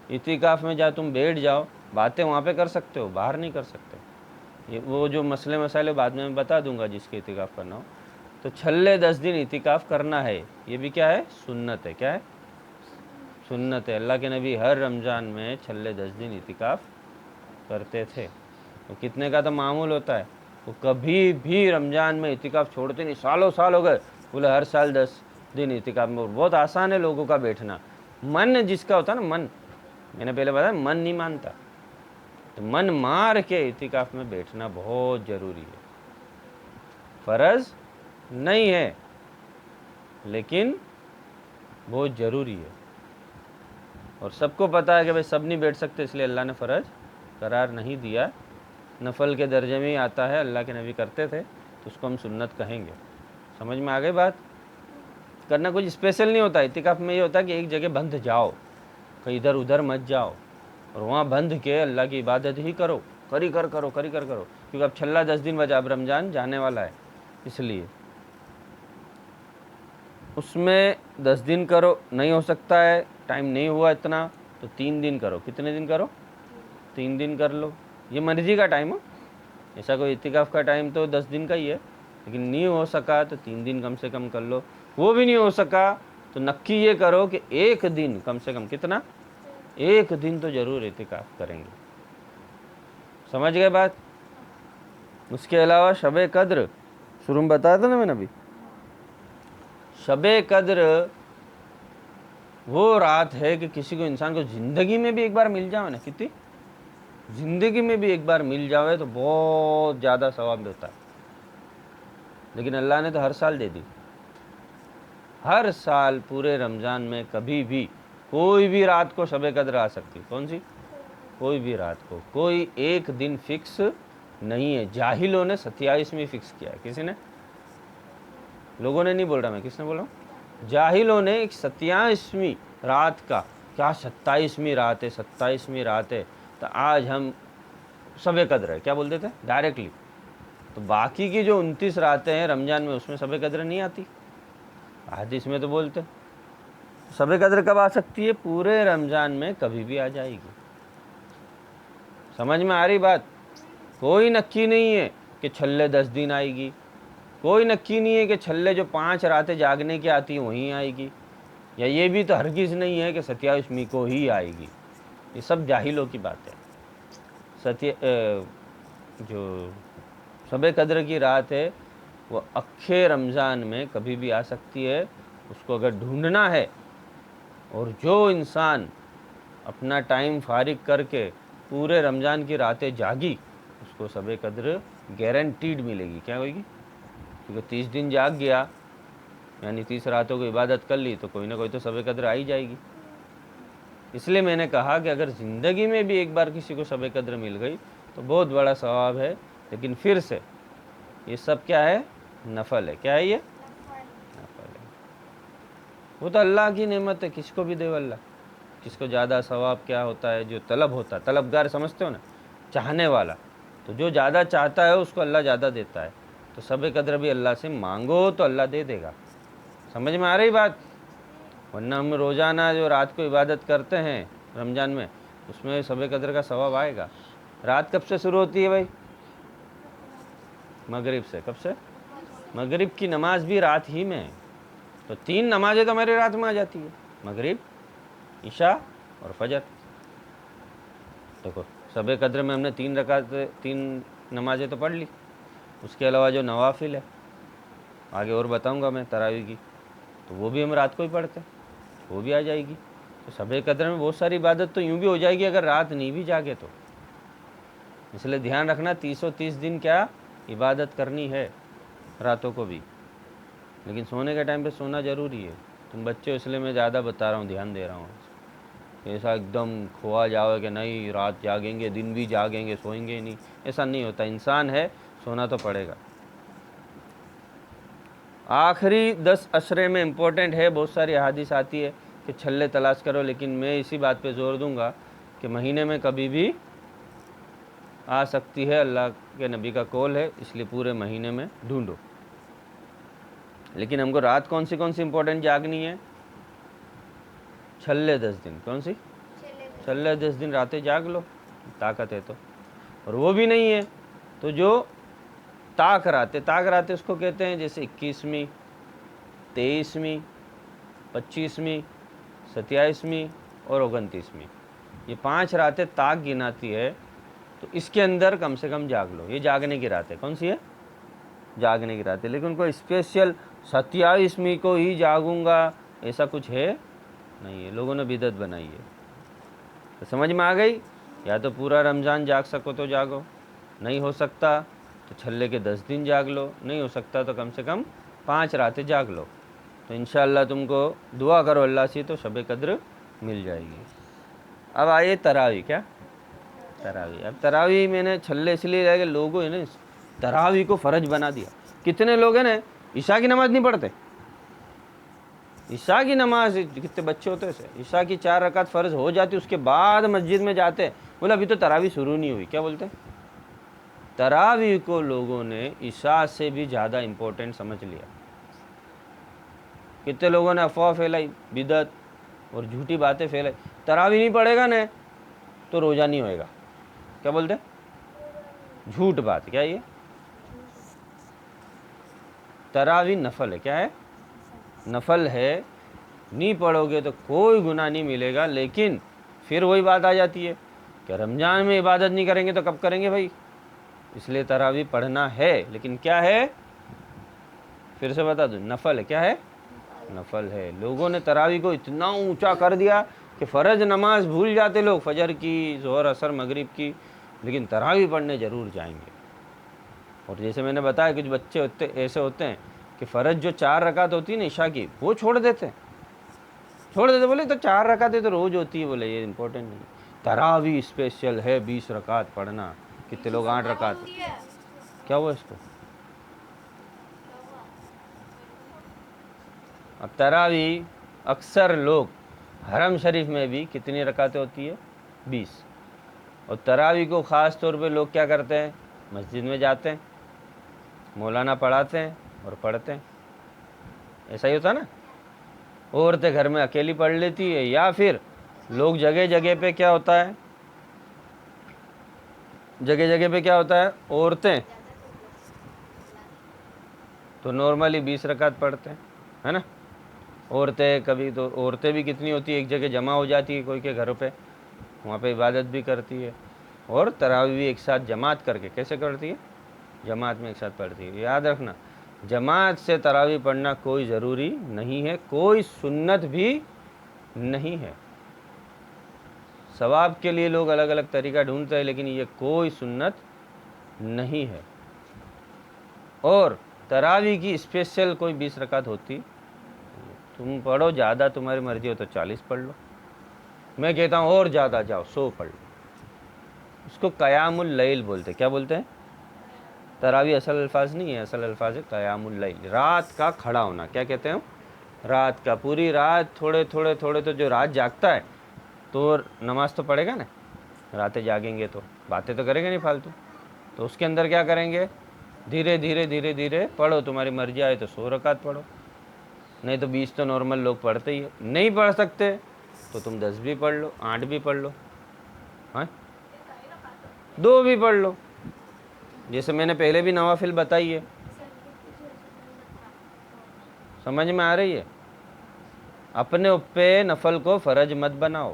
اعتکاف میں جا تم بیٹھ جاؤ، باتیں وہاں پہ کر سکتے ہو، باہر نہیں کر سکتے. یہ وہ جو مسئلے بعد میں بتا دوں گا جس کے اعتکاف کرنا ہو. تو 10 دن اعتکاف کرنا ہے. یہ بھی کیا ہے؟ سنت ہے. کیا ہے؟ سنت ہے. اللہ کے نبی ہر رمضان میں 10 دن اعتکاف کرتے تھے. تو کتنے کا تو معمول ہوتا ہے، وہ کبھی بھی رمضان میں اعتکاف چھوڑتے نہیں. سالوں سال ہو گئے، بولے ہر سال 10 دن اعتکاف میں. بہت آسان ہے لوگوں کا بیٹھنا. من جس کا ہوتا ہے نا، من، میں نے پہلے بتایا من نہیں مانتا، تو من مار کے اعتکاف میں بیٹھنا بہت ضروری ہے. فرض نہیں ہے، لیکن بہت ضروری ہے، اور سب کو پتہ ہے کہ بھائی سب نہیں بیٹھ سکتے، اس لیے اللہ نے فرض قرار نہیں دیا، نفل کے درجے میں ہی آتا ہے، اللہ کے نبی کرتے تھے تو اس کو ہم سنت کہیں گے۔ سمجھ میں آ گئی بات؟ کرنا کچھ اسپیشل نہیں ہوتا، اعتکاف میں یہ ہوتا ہے کہ ایک جگہ بندھ جاؤ، کہیں ادھر ادھر مت جاؤ، اور وہاں بندھ کے اللہ کی عبادت ہی کرو، کری کر کرو کیونکہ اب چھلا 10 دن بچا، اب رمضان جانے والا ہے، اس لیے اس میں 10 دن کرو، نہیں ہو سکتا ہے، ٹائم نہیں ہوا اتنا تو 3 دن کرو۔ کتنے دن کرو؟ 3 دن کر لو، یہ مرضی کا ٹائم ہو، ایسا کوئی اعتکاف کا ٹائم تو 10 دن کا ہی ہے، لیکن نہیں ہو سکا تو 3 دن کم سے کم کر لو، وہ بھی نہیں ہو سکا تو نکی یہ کرو کہ ایک دن کم سے کم، کتنا؟ ایک دن تو ضرور اعتکاف کریں گے۔ سمجھ گئے بات؟ اس کے علاوہ شب قدر شروع میں بتایا تھا نا میں نے ابھی، شب قدر وہ رات ہے کہ کسی کو انسان کو زندگی میں بھی ایک بار مل جاؤ نا، کتنی زندگی میں بھی ایک بار مل جاوے تو بہت زیادہ ثواب ہوتا ہے، لیکن اللہ نے تو ہر سال دے دی، ہر سال پورے رمضان میں کبھی بھی کوئی بھی رات کو شب قدر آ سکتی، کون سی؟ کوئی بھی رات کو، کوئی ایک دن فکس نہیں ہے، جاہلوں نے 27ویں فکس کیا ہے، کسی نے؟ لوگوں نے نہیں بول رہا، میں کس نے بول رہا ہوں؟ جاہلوں نے ایک 27ویں رات کا، کیا 27ویں رات ہے، 27ویں رات ہے تو آج ہم شب قدر ہے، کیا بولتے تھے ڈائریکٹلی؟ تو باقی کی جو 29 راتیں ہیں رمضان میں، اس میں شب قدر نہیں آتی، حدیث میں تو بولتے۔ شب قدر کب آ سکتی ہے؟ پورے رمضان میں کبھی بھی آ جائے گی۔ سمجھ میں آ رہی بات؟ کوئی نکی نہیں ہے کہ چھلے 10 دن آئے گی، کوئی نکی نہیں ہے کہ چھلے جو 5 راتیں جاگنے کی آتی ہیں وہیں آئے گی، یا یہ بھی تو ہرگز نہیں ہے کہ 27ویں کو ہی آئے گی، یہ سب جاہلوں کی بات ہے۔ جو شب قدر کی رات ہے وہ اکھے رمضان میں کبھی بھی آ سکتی ہے، اس کو اگر ڈھونڈنا ہے، اور جو انسان اپنا ٹائم فارغ کر کے پورے رمضان کی راتیں جاگی، اس کو شب قدر گارنٹیڈ ملے گی۔ کیا ہوئے گی؟ کیونکہ 30 دن جاگ گیا، یعنی 30 راتوں کو عبادت کر لی تو کوئی نہ کوئی تو شب قدر آ ہی جائے گی۔ اس لیے میں نے کہا کہ اگر زندگی میں بھی ایک بار کسی کو شب قدر مل گئی تو بہت بڑا ثواب ہے، لیکن پھر سے یہ سب کیا ہے؟ نفل ہے۔ کیا ہے یہ؟ نفل ہے، وہ تو اللہ کی نعمت ہے، کس کو بھی دے اللہ، کس کو زیادہ ثواب کیا ہوتا ہے، جو طلب ہوتا ہے، طلبگار سمجھتے ہو نا، چاہنے والا، تو جو زیادہ چاہتا ہے اس کو اللہ زیادہ دیتا ہے، تو شب قدر بھی اللہ سے مانگو تو اللہ دے دے گا۔ سمجھ میں آ رہی بات؟ ورنہ ہم روزانہ جو رات کو عبادت کرتے ہیں رمضان میں، اس میں شب قدر کا ثواب آئے گا۔ رات کب سے شروع ہوتی ہے بھائی؟ مغرب سے۔ کب سے؟ مغرب کی نماز بھی رات ہی میں ہے، تو 3 نمازیں تو ہماری رات میں آ جاتی ہے، مغرب، عشاء اور فجر۔ دیکھو شب قدر میں ہم نے 3 نمازیں تو پڑھ لی، اس کے علاوہ جو نوافل ہے آگے اور بتاؤں گا میں، تراویح کی، تو وہ بھی ہم رات کو ہی پڑھتے ہیں، وہ بھی آ جائے گی۔ تو شب قدر میں بہت ساری عبادت تو یوں بھی ہو جائے گی اگر رات نہیں بھی جاگے تو، اس لیے دھیان رکھنا 30 دن کیا عبادت کرنی ہے راتوں کو بھی، لیکن سونے کے ٹائم پہ سونا ضروری ہے۔ تم بچے، اس لیے میں زیادہ بتا رہا ہوں، دھیان دے رہا ہوں، ایسا ایک دم کھوا جاؤ کہ نہیں رات جاگیں گے، دن بھی جاگیں گے، سوئیں گے ہی نہیں، ایسا نہیں ہوتا، انسان ہے سونا تو پڑے گا۔ آخری 10 عشرے میں امپورٹنٹ ہے، بہت ساری احادیث آتی ہے کہ چھلے تلاش کرو، لیکن میں اسی بات پہ زور دوں گا کہ مہینے میں کبھی بھی آ سکتی ہے، اللہ کے نبی کا قول ہے، اس لیے پورے مہینے میں ڈھونڈو۔ لیکن ہم کو رات کون سی امپورٹنٹ جاگنی ہے؟ چھلے 10 دن۔ کون سی؟ چھلے 10 دن راتیں جاگ لو، طاقت ہے تو، اور وہ بھی نہیں ہے تو جو طاق راتیں اس کو کہتے ہیں، جیسے 21ویں، 23ویں، 25ویں، 27ویں اور 29ویں، یہ 5 راتیں طاق گناتی ہے، تو اس کے اندر کم سے کم جاگ لو، یہ جاگنے کی رات ہے۔ کون سی ہے؟ جاگنے کی رات ہے، لیکن کوئی اسپیشل 27ویں کو ہی جاگوں گا ایسا کچھ ہے نہیں ہے، لوگوں نے بدعت بنائی ہے۔ تو سمجھ میں آ گئی؟ یا تو پورا رمضان جاگ سکو تو جاگو، نہیں ہو سکتا تو چھلے کے 10 دن جاگ لو، نہیں ہو سکتا تو کم سے کم 5 راتیں جاگ لو تو انشاءاللہ تم کو دعا کرو اللہ سے تو شب قدر مل جائے گی۔ اب آئیے تراویح، کیا تراویح؟ اب تراویح میں نے چھلے اس لیے لائے کہ لوگوں نے تراویح کو فرض بنا دیا۔ کتنے لوگ ہیں نا عشاء کی نماز نہیں پڑھتے، عشاء کی نماز کتنے بچے ہوتے ہیں، عشاء کی 4 رکعت فرض ہو جاتی، اس کے بعد مسجد میں جاتے، بولے ابھی تو تراویح شروع نہیں ہوئی، کیا بولتے ہیں؟ تراویح کو لوگوں نے عشاء سے بھی زیادہ امپورٹنٹ سمجھ لیا۔ کتنے لوگوں نے افواہ پھیلائی، بدعت اور جھوٹی باتیں پھیلائی، تراویح نہیں پڑھے گا نا تو روزہ نہیں ہوئے گا، کیا بولتے ہیں؟ جھوٹ بات، کیا یہ تراویح نفل ہے، کیا ہے؟ نفل ہے، نہیں پڑھو گے تو کوئی گناہ نہیں ملے گا، لیکن پھر وہی بات آ جاتی ہے کہ رمضان میں عبادت نہیں کریں گے تو کب کریں گے بھائی؟ اس لیے تراویح پڑھنا ہے، لیکن کیا ہے؟ پھر سے بتا دوں، نفل ہے، کیا ہے؟ نفل ہے۔ لوگوں نے تراویح کو اتنا اونچا کر دیا کہ فرض نماز بھول جاتے لوگ، فجر کی، ظہر، عصر، مغرب کی، لیکن تراویح پڑھنے ضرور جائیں گے۔ اور جیسے میں نے بتایا کچھ بچے ایسے ہوتے ہیں کہ فرض جو 4 رکعت ہوتی ہے نا عشاء کی، وہ چھوڑ دیتے، بولے تو 4 رکعتیں تو روز ہوتی ہے، بولے یہ امپورٹنٹ نہیں۔ تراویح اسپیشل ہے 20 رکعت پڑھنا۔ کتنے لوگ 8 رکعت، کیا ہوا اس کو؟ اب تراویح اکثر لوگ حرم شریف میں بھی کتنی رکعتیں ہوتی ہے؟ 20۔ اور تراویح کو خاص طور پہ لوگ کیا کرتے ہیں؟ مسجد میں جاتے ہیں، مولانا پڑھاتے ہیں اور پڑھتے ہیں، ایسا ہی ہوتا نا؟ عورتیں گھر میں اکیلی پڑھ لیتی ہے، یا پھر لوگ جگہ جگہ پہ کیا ہوتا ہے، عورتیں تو نارملی 20 رکعت پڑھتے ہیں، ہے نا؟ عورتیں کبھی تو عورتیں بھی کتنی ہوتی ہے، ایک جگہ جمع ہو جاتی ہے کوئی کے گھر پہ، وہاں پہ عبادت بھی کرتی ہے، اور تراویح بھی ایک ساتھ جماعت کر کے کیسے کرتی ہے؟ جماعت میں ایک ساتھ پڑھتی ہے۔ یاد رکھنا، جماعت سے تراویح پڑھنا کوئی ضروری نہیں ہے، کوئی سنت بھی نہیں ہے۔ ثواب کے لیے لوگ الگ الگ طریقہ ڈھونڈتے ہیں، لیکن یہ کوئی سنت نہیں ہے۔ اور تراویح کی اسپیشل کوئی 20 رکعت ہوتی، تم پڑھو، زیادہ تمہاری مرضی ہو تو 40 پڑھ لو، میں کہتا ہوں اور زیادہ جاؤ 100 پڑھ لو۔ اس کو قیام اللیل بولتے، کیا بولتے ہیں؟ تراویح اصل الفاظ نہیں ہے، اصل الفاظ ہے قیام اللیل، رات کا کھڑا ہونا۔ کیا کہتے ہیں؟ رات کا، پوری رات تھوڑے تو جو رات جاگتا ہے تو نماز تو پڑھے گا نا، راتیں جاگیں گے تو باتیں تو کریں گے نہیں فالتو، تو اس کے اندر کیا کریں گے؟ دھیرے پڑھو، تمہاری مرضی آئے تو 100 رکعت پڑھو، نہیں تو 20 تو نارمل لوگ پڑھتے ہی ہے۔ نہیں پڑھ سکتے تو تم 10 بھی پڑھ لو، 8 بھی پڑھ لو، ہاں 2 بھی پڑھ لو، جیسے میں نے پہلے بھی نوافل بتائی ہے، سمجھ میں آ رہی ہے؟ اپنے اوپر نفل کو فرض مت بناؤ،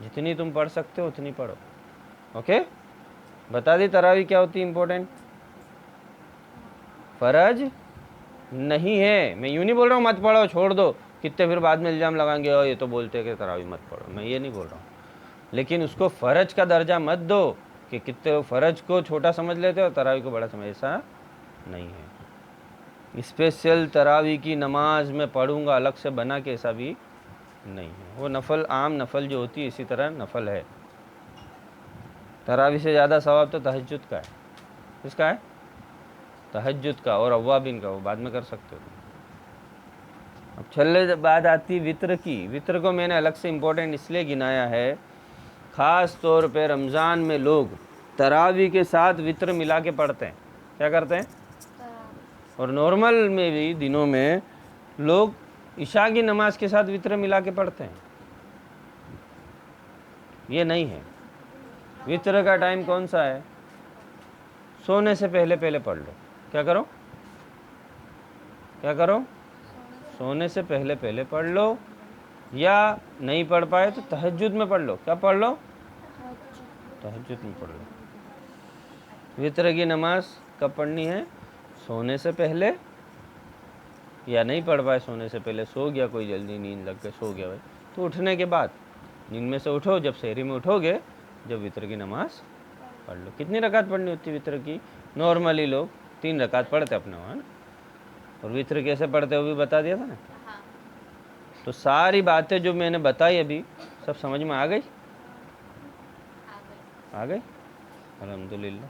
جتنی تم پڑھ سکتے ہو اتنی پڑھو، اوکے؟ بتا دی تراویح کیا ہوتی ہے، امپورٹنٹ فرض نہیں ہے۔ میں یوں نہیں بول رہا ہوں مت پڑھو، چھوڑ دو، کتنے پھر بعد میں الزام لگائیں گے اور یہ تو بولتے کہ تراویح مت پڑھو، میں یہ نہیں بول رہا ہوں، لیکن اس کو فرض کا درجہ مت دو کہ کتنے لوگ فرض کو چھوٹا سمجھ لیتے اور تراویح کو بڑا سمجھ، ایسا نہیں ہے۔ اسپیشل تراویح کی نماز میں پڑھوں گا الگ سے بنا کے، ایسا بھی نہیں ہے، وہ نفل، عام نفل جو ہوتی ہے اسی طرح نفل ہے۔ تراویح سے زیادہ ثواب تو تہجد کا ہے، کس کا ہے؟ تہجد کا اور اوابین کا، وہ بعد میں کر سکتے ہو۔ اب چھلے بعد آتی وطر کی۔ وطر کو میں نے الگ سے امپورٹنٹ اس لیے گنایا ہے، خاص طور پہ رمضان میں لوگ تراویح کے ساتھ وطر ملا کے پڑھتے ہیں، کیا کرتے ہیں؟ اور نارمل میں بھی دنوں میں لوگ عشاء کی نماز کے ساتھ وطر ملا کے پڑھتے ہیں، یہ نہیں ہے۔ وطر کا ٹائم کون سا ہے؟ سونے سے پہلے پڑھ لو، کیا کرو؟ سونے سے پہلے پڑھ لو، یا نہیں پڑھ پائے تو تہجد میں پڑھ لو، کیا پڑھ لو؟ تہجد میں پڑھ لو۔ وطر کی نماز کب پڑھنی ہے؟ سونے سے پہلے، یا نہیں پڑھ پائے سونے سے پہلے، سو گیا کوئی، جلدی نیند لگ کے سو گیا بھائی، تو اٹھنے کے بعد، نیند میں سے اٹھو، جب سحری میں اٹھو گے، جب وطر کی نماز پڑھ لو۔ کتنی رکعت پڑھنی ہوتی ہے وطر کی؟ نارملی لوگ 3 رکعت پڑھتے اپنے وہاں نا، اور وطر کیسے پڑھتے ہیں وہ بھی بتا دیا تھا نا. ہاں تو ساری باتیں جو میں نے بتائی ابھی سب سمجھ میں آ گئی؟ آ گئی. آ گئی الحمدللہ.